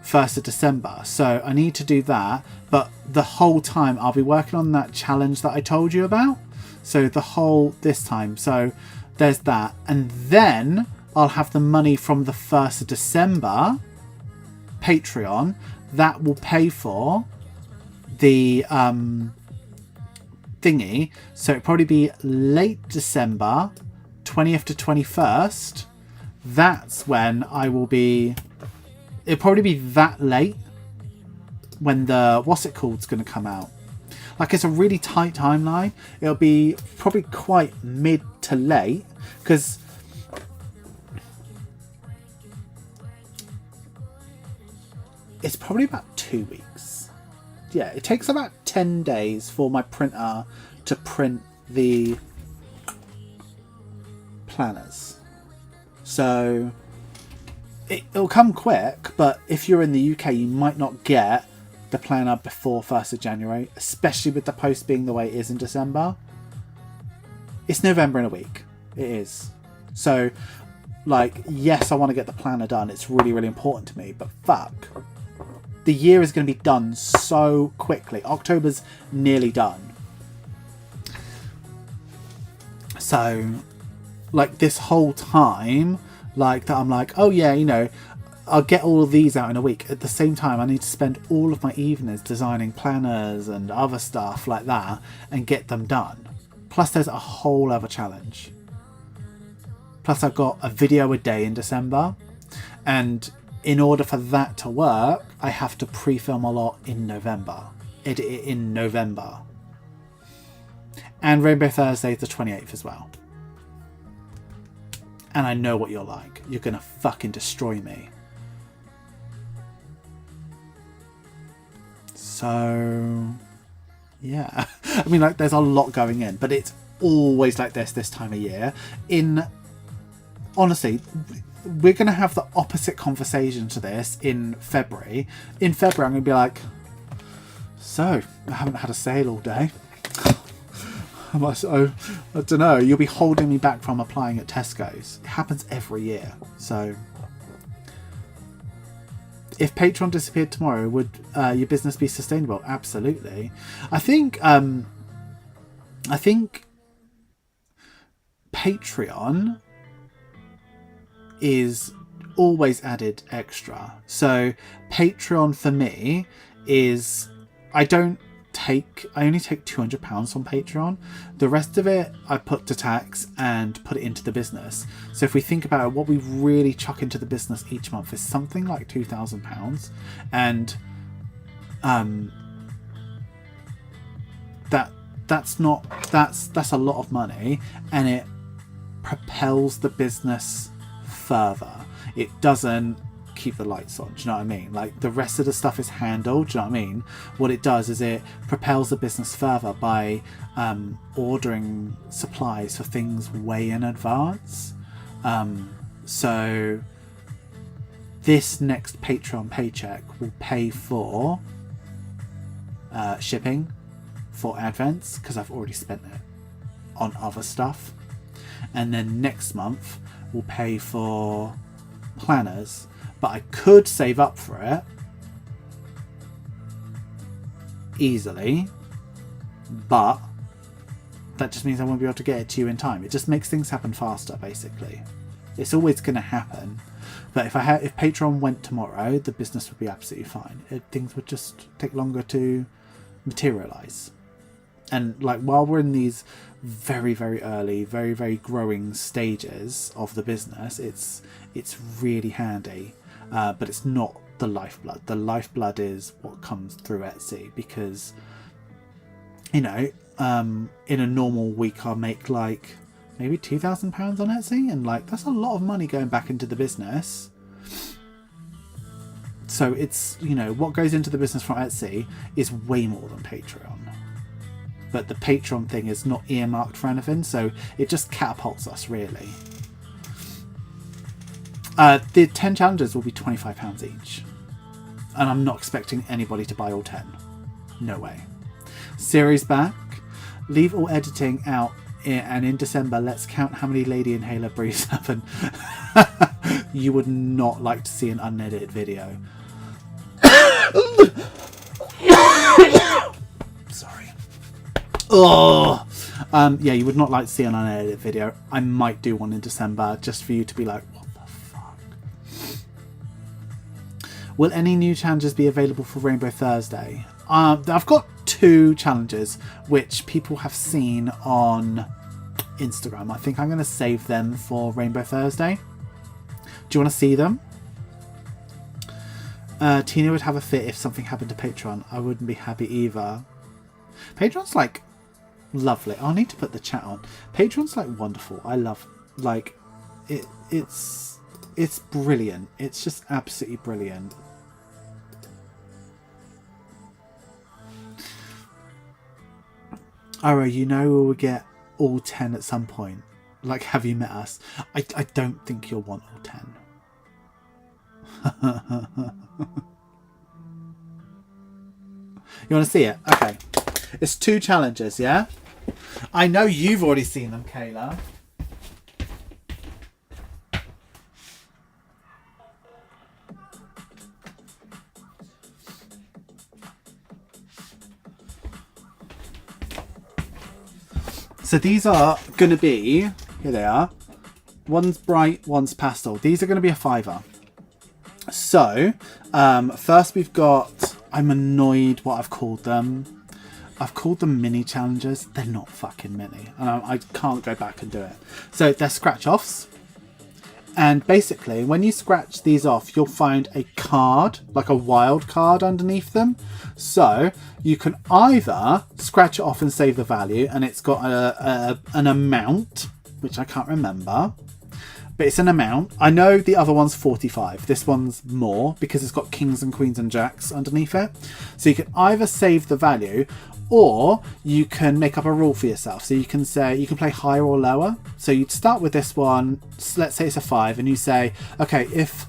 S1: 1st of December. So I need to do that. But the whole time I'll be working on that challenge that I told you about. So the whole this time. So there's that. And then I'll have the money from the 1st of December Patreon that will pay for the thingy. So it'll probably be late December, 20th to 21st. That's when I will be... It'll probably be that late when the... What's it called? Is going to come out. Like, it's a really tight timeline. It'll be probably quite mid to late. Because... it's probably about 2 weeks. Yeah, it takes about 10 days for my printer to print the planners. So it'll come quick, but if you're in the UK, you might not get the planner before 1st of January, especially with the post being the way it is in December. It's November in a week. It is. So, like, yes, I want to get the planner done. It's really, really important to me, but fuck. The year is going to be done so quickly. October's nearly done. So, like, this whole time, like, that I'm like, oh yeah, you know, I'll get all of these out in a week. At the same time, I need to spend all of my evenings designing planners and other stuff like that and get them done. Plus, there's a whole other challenge. Plus, I've got a video a day in December. And in order for that to work, I have to pre-film a lot in November. Edit it in November. And Rainbow Thursday is the 28th as well. And I know what you're like. You're going to fucking destroy me. So, yeah. I mean, like, there's a lot going in. But it's always like this time of year. Honestly... we're going to have the opposite conversation to this in February. In February, I'm going to be like, so, I haven't had a sale all day. I don't know. You'll be holding me back from applying at Tesco's. It happens every year. So, if Patreon disappeared tomorrow, would your business be sustainable? Absolutely. I think Patreon is always added extra. So Patreon for me is I only take £200 on Patreon. The rest of it I put to tax and put it into the business. So if we think about it, what we really chuck into the business each month is something like £2,000, and that's a lot of money, and it propels the business further. It doesn't keep the lights on, do you know what I mean? Like, the rest of the stuff is handled, do you know what I mean? What it does is it propels the business further by ordering supplies for things way in advance. So this next Patreon paycheck will pay for shipping for Advents, because I've already spent it on other stuff. And then next month will pay for planners, but I could save up for it easily, but that just means I won't be able to get it to you in time. It just makes things happen faster, basically. It's always going to happen, but if Patreon went tomorrow, the business would be absolutely fine. Things would just take longer to materialize. And like, while we're in these very, very early, very, very growing stages of the business, it's really handy, but it's not the lifeblood. The lifeblood is what comes through Etsy, because, you know, in a normal week I'll make like maybe £2,000 on Etsy, and like, that's a lot of money going back into the business. So it's, you know, what goes into the business from Etsy is way more than Patreon. But the Patreon thing is not earmarked for anything, so it just catapults us, really. The 10 challenges will be £25 each. And I'm not expecting anybody to buy all 10. No way. Series back. Leave all editing out, and in December, let's count how many Lady Inhaler briefs happen. You would not like to see an unedited video. Sorry. Oh, yeah, you would not like to see an unedited video. I might do one in December just for you to be like, what the fuck? Will any new challenges be available for Rainbow Thursday? I've got 2 challenges which people have seen on Instagram. I think I'm going to save them for Rainbow Thursday. Do you want to see them? Tina would have a fit if something happened to Patreon. I wouldn't be happy either. Patreon's like lovely. I'll need to put the chat on. Patreon's like wonderful. I love, like, it's brilliant. It's just absolutely brilliant. Alright, you know we'll get all 10 at some point. Like, have you met us? I don't think you'll want all 10. You want to see it? Okay. It's 2 challenges, yeah? I know you've already seen them, Kayla. So these are going to be, here they are, one's bright, one's pastel. These are going to be a £5. So, first we've got, I'm annoyed what I've called them. I've called them mini challenges. They're not fucking mini. And I can't go back and do it. So they're scratch offs. And basically, when you scratch these off, you'll find a card, like a wild card underneath them. So you can either scratch it off and save the value, and it's got an amount, which I can't remember, but it's an amount. I know the other one's 45. This one's more because it's got kings and queens and jacks underneath it. So you can either save the value, or you can make up a rule for yourself. So you can say, you can play higher or lower. So you'd start with this one, let's say it's a 5, and you say, okay, if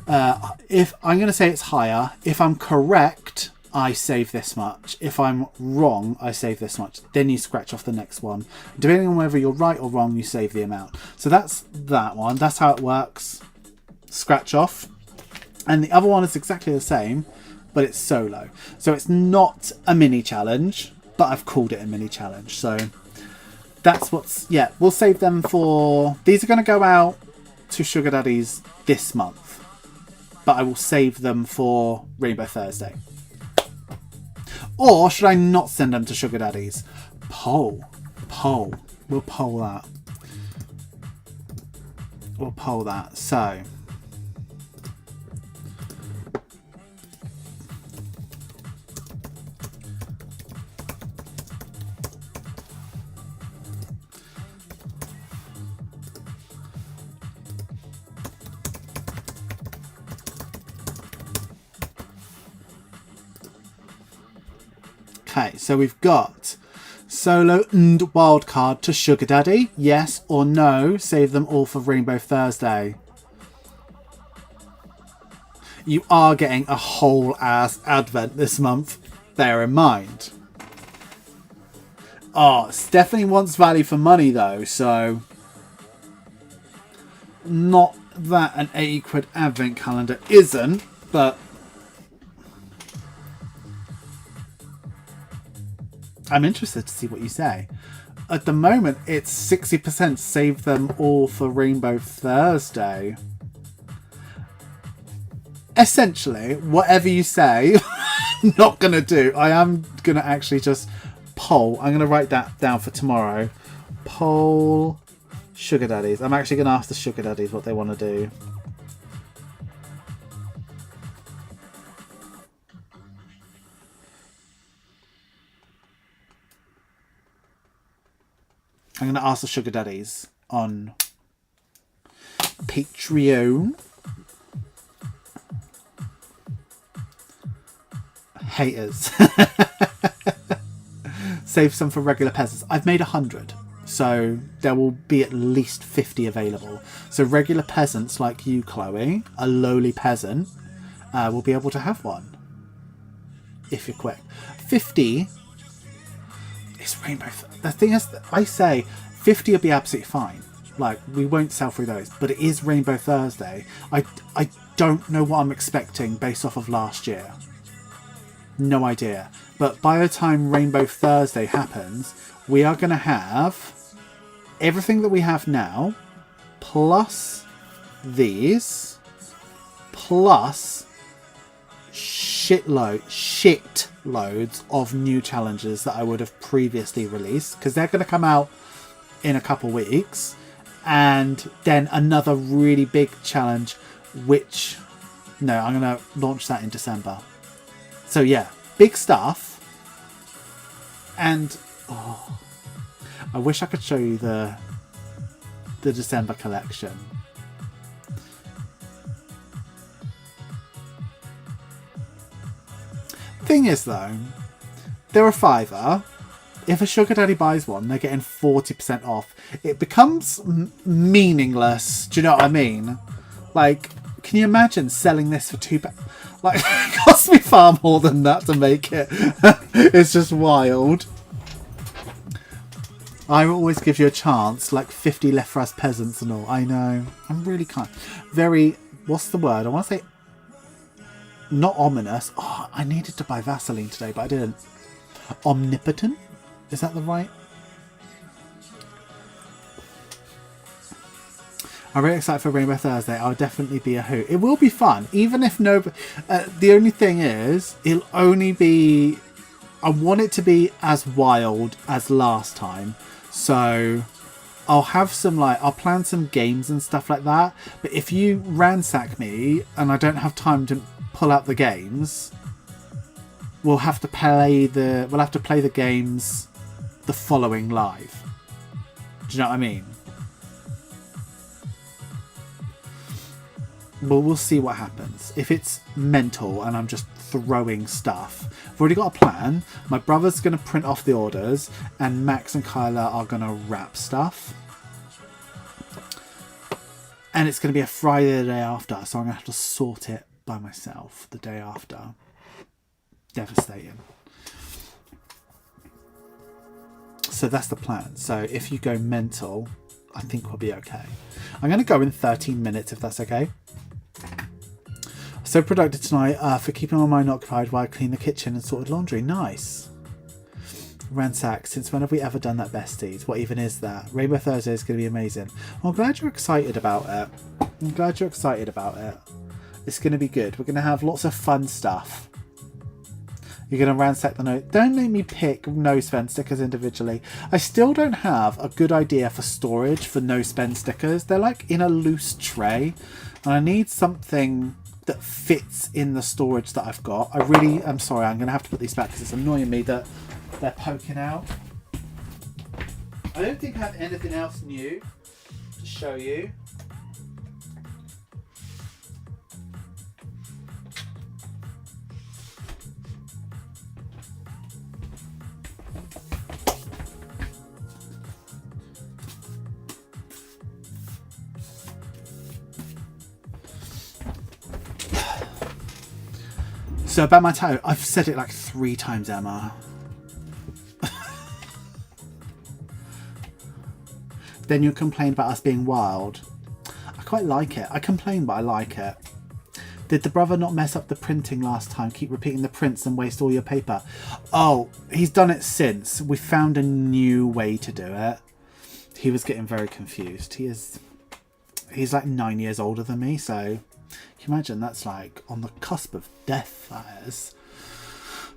S1: I'm going to say it's higher, if I'm correct, I save this much. If I'm wrong, I save this much. Then you scratch off the next one. Depending on whether you're right or wrong, you save the amount. So that's that one. That's how it works. Scratch off. And the other one is exactly the same, but it's solo. So it's not a mini challenge, but I've called it a mini challenge. So that's what's, yeah, we'll save them for, these are going to go out to Sugar Daddies this month, but I will save them for Rainbow Thursday. Or should I not send them to Sugar Daddies? Poll. We'll poll that. So okay, so we've got solo and wildcard to Sugar Daddy. Yes or no, save them all for Rainbow Thursday. You are getting a whole ass advent this month, bear in mind. Oh, Stephanie wants value for money though, so not that an £80 advent calendar isn't, but I'm interested to see what you say. At the moment, it's 60% save them all for Rainbow Thursday. Essentially, whatever you say, I'm not going to do. I am going to actually just poll. I'm going to write that down for tomorrow. Poll Sugar Daddies. I'm actually going to ask the Sugar Daddies what they want to do. I'm going to ask the Sugar Daddies on Patreon. Haters. Save some for regular peasants. I've made 100. So there will be at least 50 available. So regular peasants like you, Chloe, a lowly peasant, will be able to have one. If you're quick. 50 is Rainbow. The thing is, I say 50 will be absolutely fine. Like, we won't sell through those. But it is Rainbow Thursday. I don't know what I'm expecting based off of last year. No idea. But by the time Rainbow Thursday happens, we are going to have everything that we have now, plus these, plus shitloads of new challenges that I would have previously released, because they're going to come out in a couple weeks, and then another really big challenge, which, no, I'm going to launch that in December. So yeah, big stuff. And oh, I wish I could show you the December collection. Thing is though, they're a £5. If a sugar daddy buys one, they're getting 40% off. It becomes meaningless. Do you know what I mean? Like, can you imagine selling this for £2? Like, it cost me far more than that to make it. It's just wild. I always give you a chance, like 50 left for us peasants and all. I know. I'm really kind. Very, what's the word? I want to say, not ominous. Oh, I needed to buy Vaseline today, but I didn't. Omnipotent? Is that the right? I'm really excited for Rainbow Thursday. I'll definitely be a hoot. It will be fun, even if no. The only thing is, it'll only be. I want it to be as wild as last time, so I'll have some I'll plan some games and stuff like that. But if you ransack me and I don't have time to pull out the games, we'll have to play the games the following live. Do you know what I mean? But we'll see what happens. If it's mental and I'm just throwing stuff, I've already got a plan. My brother's going to print off the orders, and Max and Kyla are going to wrap stuff. And it's going to be a Friday the day after, so I'm going to have to sort it by myself the day after. Devastating. So that's the plan. So if you go mental, I think we'll be okay. I'm going to go in 13 minutes if that's okay. So productive tonight for keeping my mind occupied while I clean the kitchen and sorted laundry. Nice. Ransack, since when have we ever done that, Besties? What even is that? Rainbow Thursday is going to be amazing. Well, I'm glad you're excited about it. I'm glad you're excited about it. It's going to be good. We're going to have lots of fun stuff. You're going to ransack the note. Don't make me pick no spend stickers individually. I still don't have a good idea for storage for no spend stickers. They're like in a loose tray, and I need something that fits in the storage that I've got. I'm sorry, I'm going to have to put these back because it's annoying me that they're poking out. I don't think I have anything else new to show you. So about my toe, I've said it like 3 times, Emma. Then you complain about us being wild. I quite like it. I complain, but I like it. Did the brother not mess up the printing last time? Keep repeating the prints and waste all your paper. Oh, he's done it since. We found a new way to do it. He was getting very confused. He's like 9 years older than me, so... Can you imagine? That's like on the cusp of death, that is.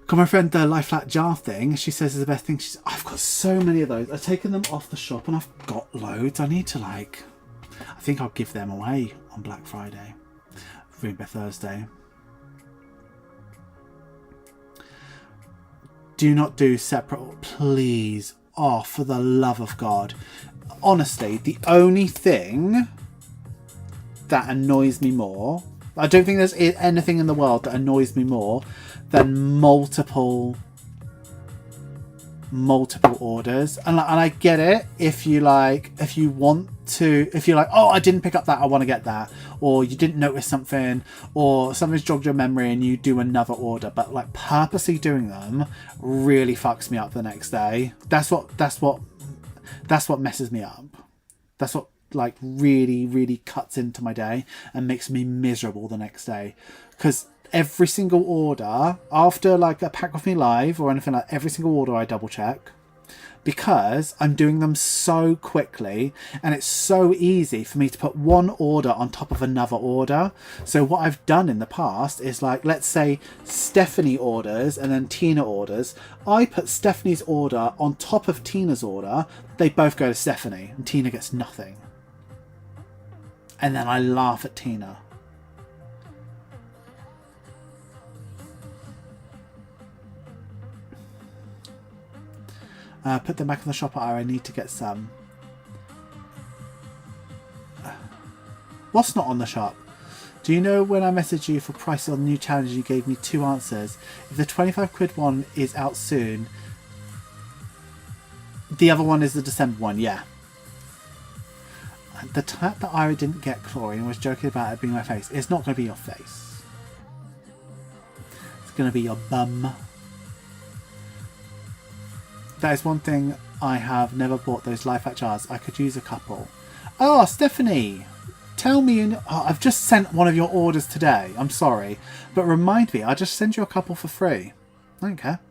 S1: Got my friend the Life Flat Jar thing. She says is the best thing. I've got so many of those. I've taken them off the shop and I've got loads. I need to I think I'll give them away on Black Friday. Rainbow Thursday. Do not do separate, please. Oh, for the love of God. Honestly, the only thing that annoys me more I don't think there's anything in the world that annoys me more than multiple orders. And I get it if you like, if you're like, oh, I didn't pick up that, I want to get that, or you didn't notice something, or something's jogged your memory and you do another order. But like purposely doing them really fucks me up the next day. That's what messes me up. That's what like really cuts into my day and makes me miserable the next day. Because every single order, after like a pack with me live or anything, like every single order I double check, because I'm doing them so quickly and it's so easy for me to put one order on top of another order. So what I've done in the past is, like, let's say Stephanie orders and then Tina orders. I put Stephanie's order on top of Tina's order. They both go to Stephanie and Tina gets nothing. And then I laugh at Tina. Put them back in the shop. I need to get some. What's not on the shop? Do you know when I messaged you for prices on the new challenge you gave me 2 answers? If the 25 quid one is out soon, the other one is the December one, yeah. The fact that Ira didn't get chlorine and was joking about it being my face, it's not going to be your face. It's going to be your bum. That is one thing I have never bought, those life hack jars. I could use a couple. Oh, Stephanie, tell me. I've just sent one of your orders today. I'm sorry. But remind me, I'll just send you a couple for free. I don't care.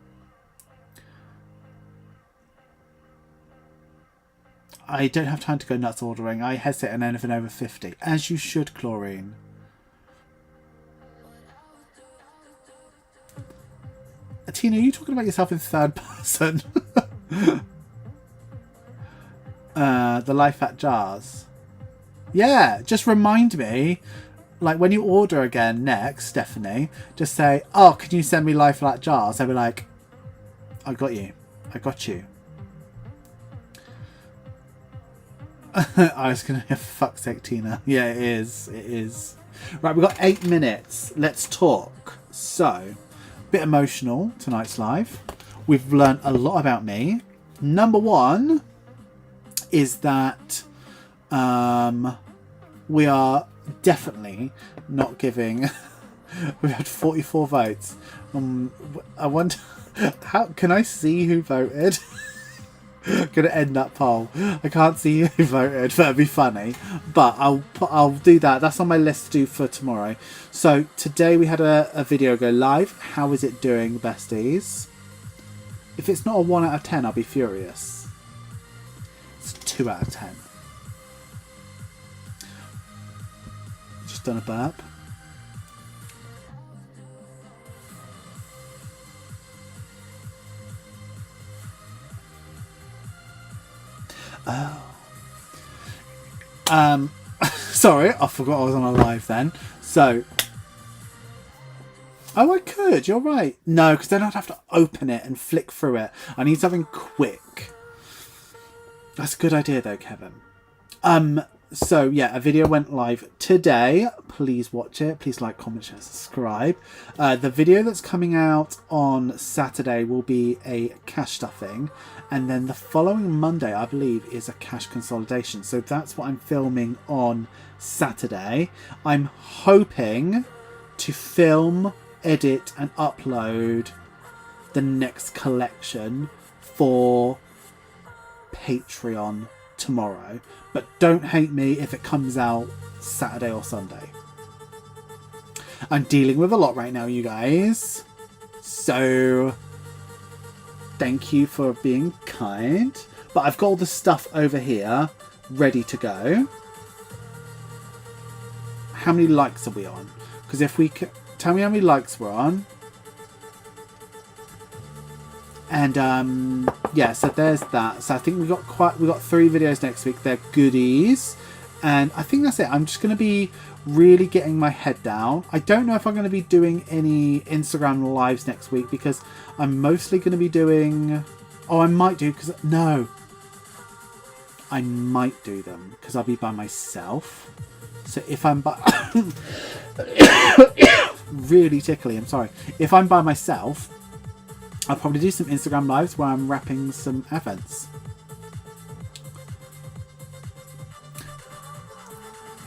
S1: I don't have time to go nuts ordering. I hesitate on anything over 50. As you should, Chlorine. Tina, are you talking about yourself in third person? The life at jars. Yeah, just remind me, like when you order again next, Stephanie, just say, oh, can you send me life at jars? I'll be like, I got you. I got you. I was going to, for fuck's sake, Tina. Yeah, it is. It is. Right, we've got 8 minutes. Let's talk. So, bit emotional, tonight's live. We've learned a lot about me. Number 1 is that we are definitely not giving... We've had 44 votes. I wonder... How can I see who voted? Gonna end that poll. I can't see who voted, but it'd be funny. But I'll do that. That's on my list to do for tomorrow. So today we had a video go live. How is it doing, besties? If it's not a 1 out of 10, I'll be furious. It's a 2 out of 10. Just done a burp. Oh. Sorry, I forgot I was on a live then. So, oh, I could. You're right. No, because then I'd have to open it and flick through it. I need something quick. That's a good idea, though, Kevin. So yeah, a video went live today. Please watch it. Please like, comment, share, subscribe. The video that's coming out on Saturday will be a cash stuffing. And then the following Monday, I believe, is a cash consolidation. So that's what I'm filming on Saturday. I'm hoping to film, edit, and upload the next collection for Patreon tomorrow. But don't hate me if it comes out Saturday or Sunday. I'm dealing with a lot right now, you guys. So... thank you for being kind. But I've got all the stuff over here ready to go. How many likes are we on? Because if we can... tell me how many likes we're on. And yeah, so there's that. So I think we got 3 videos next week. They're goodies. And I think that's it. I'm just going to be really getting my head down. I don't know if I'm going to be doing any Instagram lives next week because I'm mostly going to be doing... oh, I might do because... no. I might do them because I'll be by myself. So if I'm by... Really tickly, I'm sorry. If I'm by myself, I'll probably do some Instagram lives where I'm wrapping some events.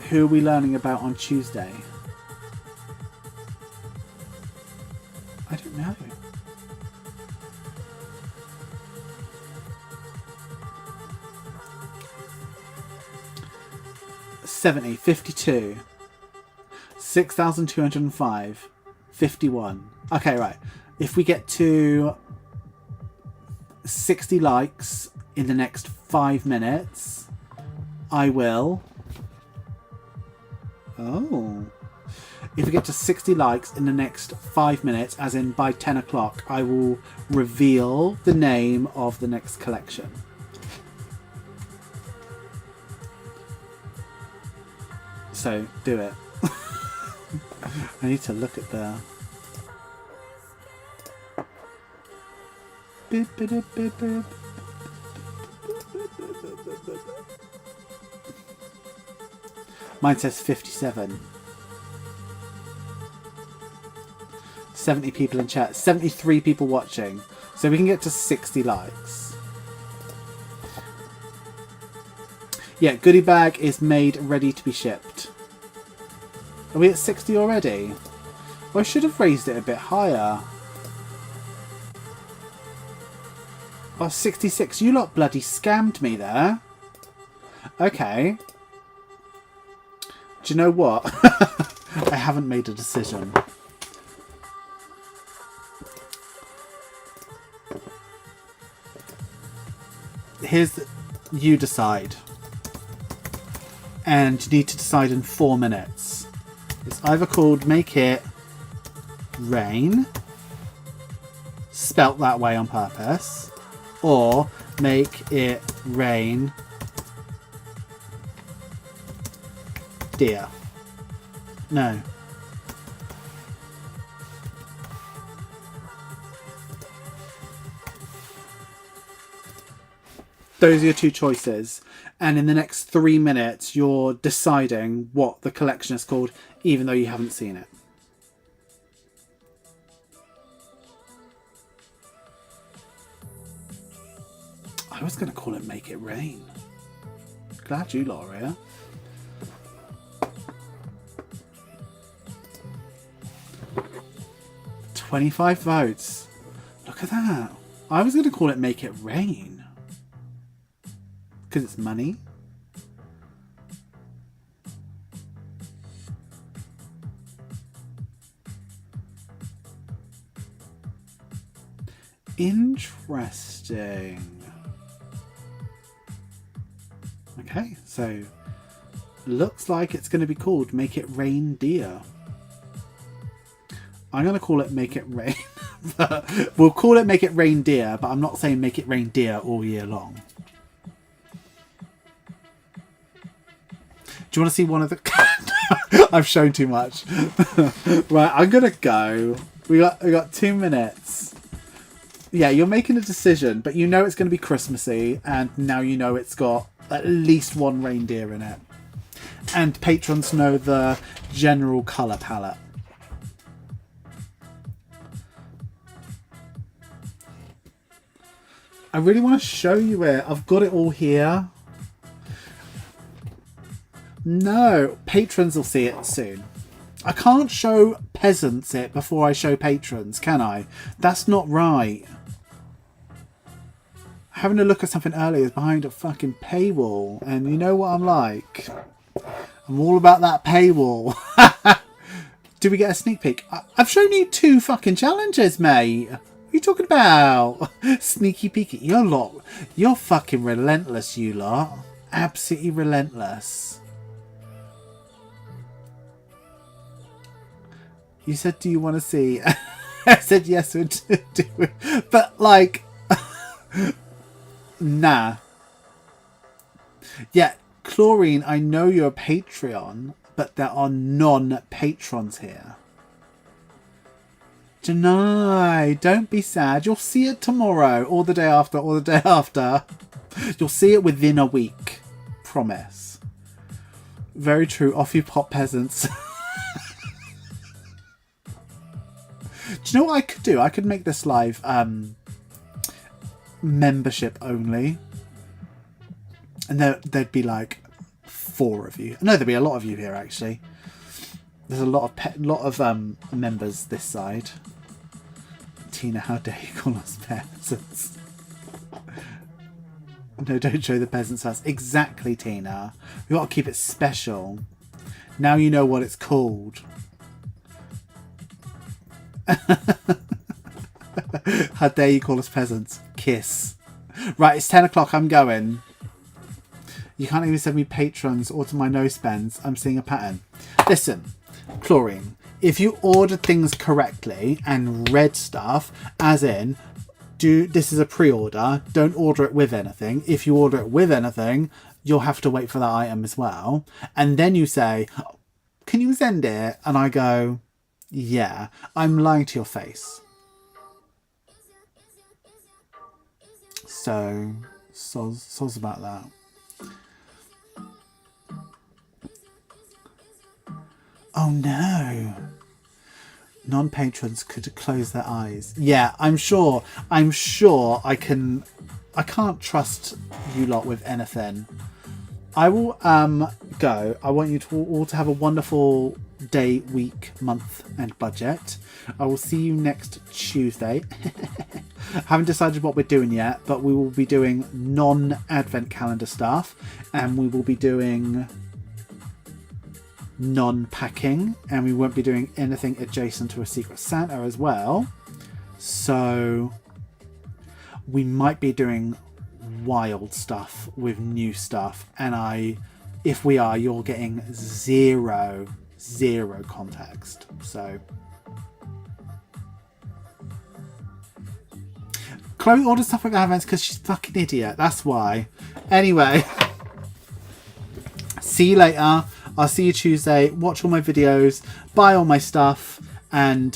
S1: Who are we learning about on Tuesday? I don't know. $70, $52, 6,205, 51. Okay, right. If we get to 60 likes in the next 5 minutes, I will... Oh. If we get to 60 likes in the next 5 minutes, as in by 10 o'clock, I will reveal the name of the next collection. So, do it. I need to look at the... Mine says 57. 70 people in chat. 73 people watching. So we can get to 60 likes. Yeah, goodie bag is made ready to be shipped. Are we at 60 already? Well, I should have raised it a bit higher. Oh, 66. You lot bloody scammed me there. Okay. Do you know what? I haven't made a decision. Here's... You decide. And you need to decide in 4 minutes. It's either called Make It Rain, spelt that way on purpose, or Make It Rain Dear. No. Those are your two choices. And in the next 3 minutes, you're deciding what the collection is called, even though you haven't seen it. I was going to call it Make It Rain. Glad you lot are here. $25 votes. Look at that. I was going to call it Make It Rain. Because it's money. Interesting. Okay, so looks like it's going to be called Make It Rain Dear. I'm going to call it Make It Rain. We'll call it Make It Rain Dear, but I'm not saying Make It Rain Dear all year long. Do you want to see one of the... I've shown too much. Right, I'm going to go. We got 2 minutes. Yeah, you're making a decision, but you know it's going to be Christmassy, and now you know it's got at least one reindeer in it. And patrons know the general colour palette. I really want to show you it. I've got it all here. No, patrons will see it soon. I can't show peasants it before I show patrons, can I? That's not right. Having a look at something earlier is behind a fucking paywall, and you know what I'm like. I'm all about that paywall. Do we get a sneak peek? I've shown you 2 fucking challenges, mate. What are you talking about? Sneaky peeky. You're fucking relentless, you lot. Absolutely relentless. You said, do you want to see? I said, yes, we'll do it. But, like, nah. Yeah, Chlorine, I know you're a Patreon, but there are non-patrons here. Janai, don't be sad. You'll see it tomorrow, or the day after, or the day after. You'll see it within a week. Promise. Very true. Off you pop, peasants. Do you know what I could do? I could make this live membership only. And there'd be like 4 of you. No, there'd be a lot of you here actually. There's a lot of members this side. Tina, how dare you call us peasants? No, don't show the peasants us. Exactly, Tina. We got to keep it special. Now you know what it's called. How dare you call us peasants? Kiss. Right, it's 10 o'clock. I'm going. You can't even send me patrons or to my no spends. I'm seeing a pattern. Listen, Chlorine, if you ordered things correctly and read stuff, as in, this is a pre-order, don't order it with anything. If you order it with anything, you'll have to wait for that item as well. And then you say, can you send it? And I go, yeah, I'm lying to your face. So, soz about that. Oh no. Non-patrons could close their eyes. Yeah, I'm sure I can't trust you lot with anything. I will go. I want you to all to have a wonderful day, week, month and budget. I will see you next Tuesday. Haven't decided what we're doing yet, but we will be doing non-advent calendar stuff and we will be doing non-packing, and we won't be doing anything adjacent to a Secret Santa as well. So we might be doing wild stuff with new stuff, and if we are, you're getting zero context. So Chloe ordered stuff like that because she's a fucking idiot. That's why. Anyway, see you later. I'll see you Tuesday. Watch all my videos, buy all my stuff, and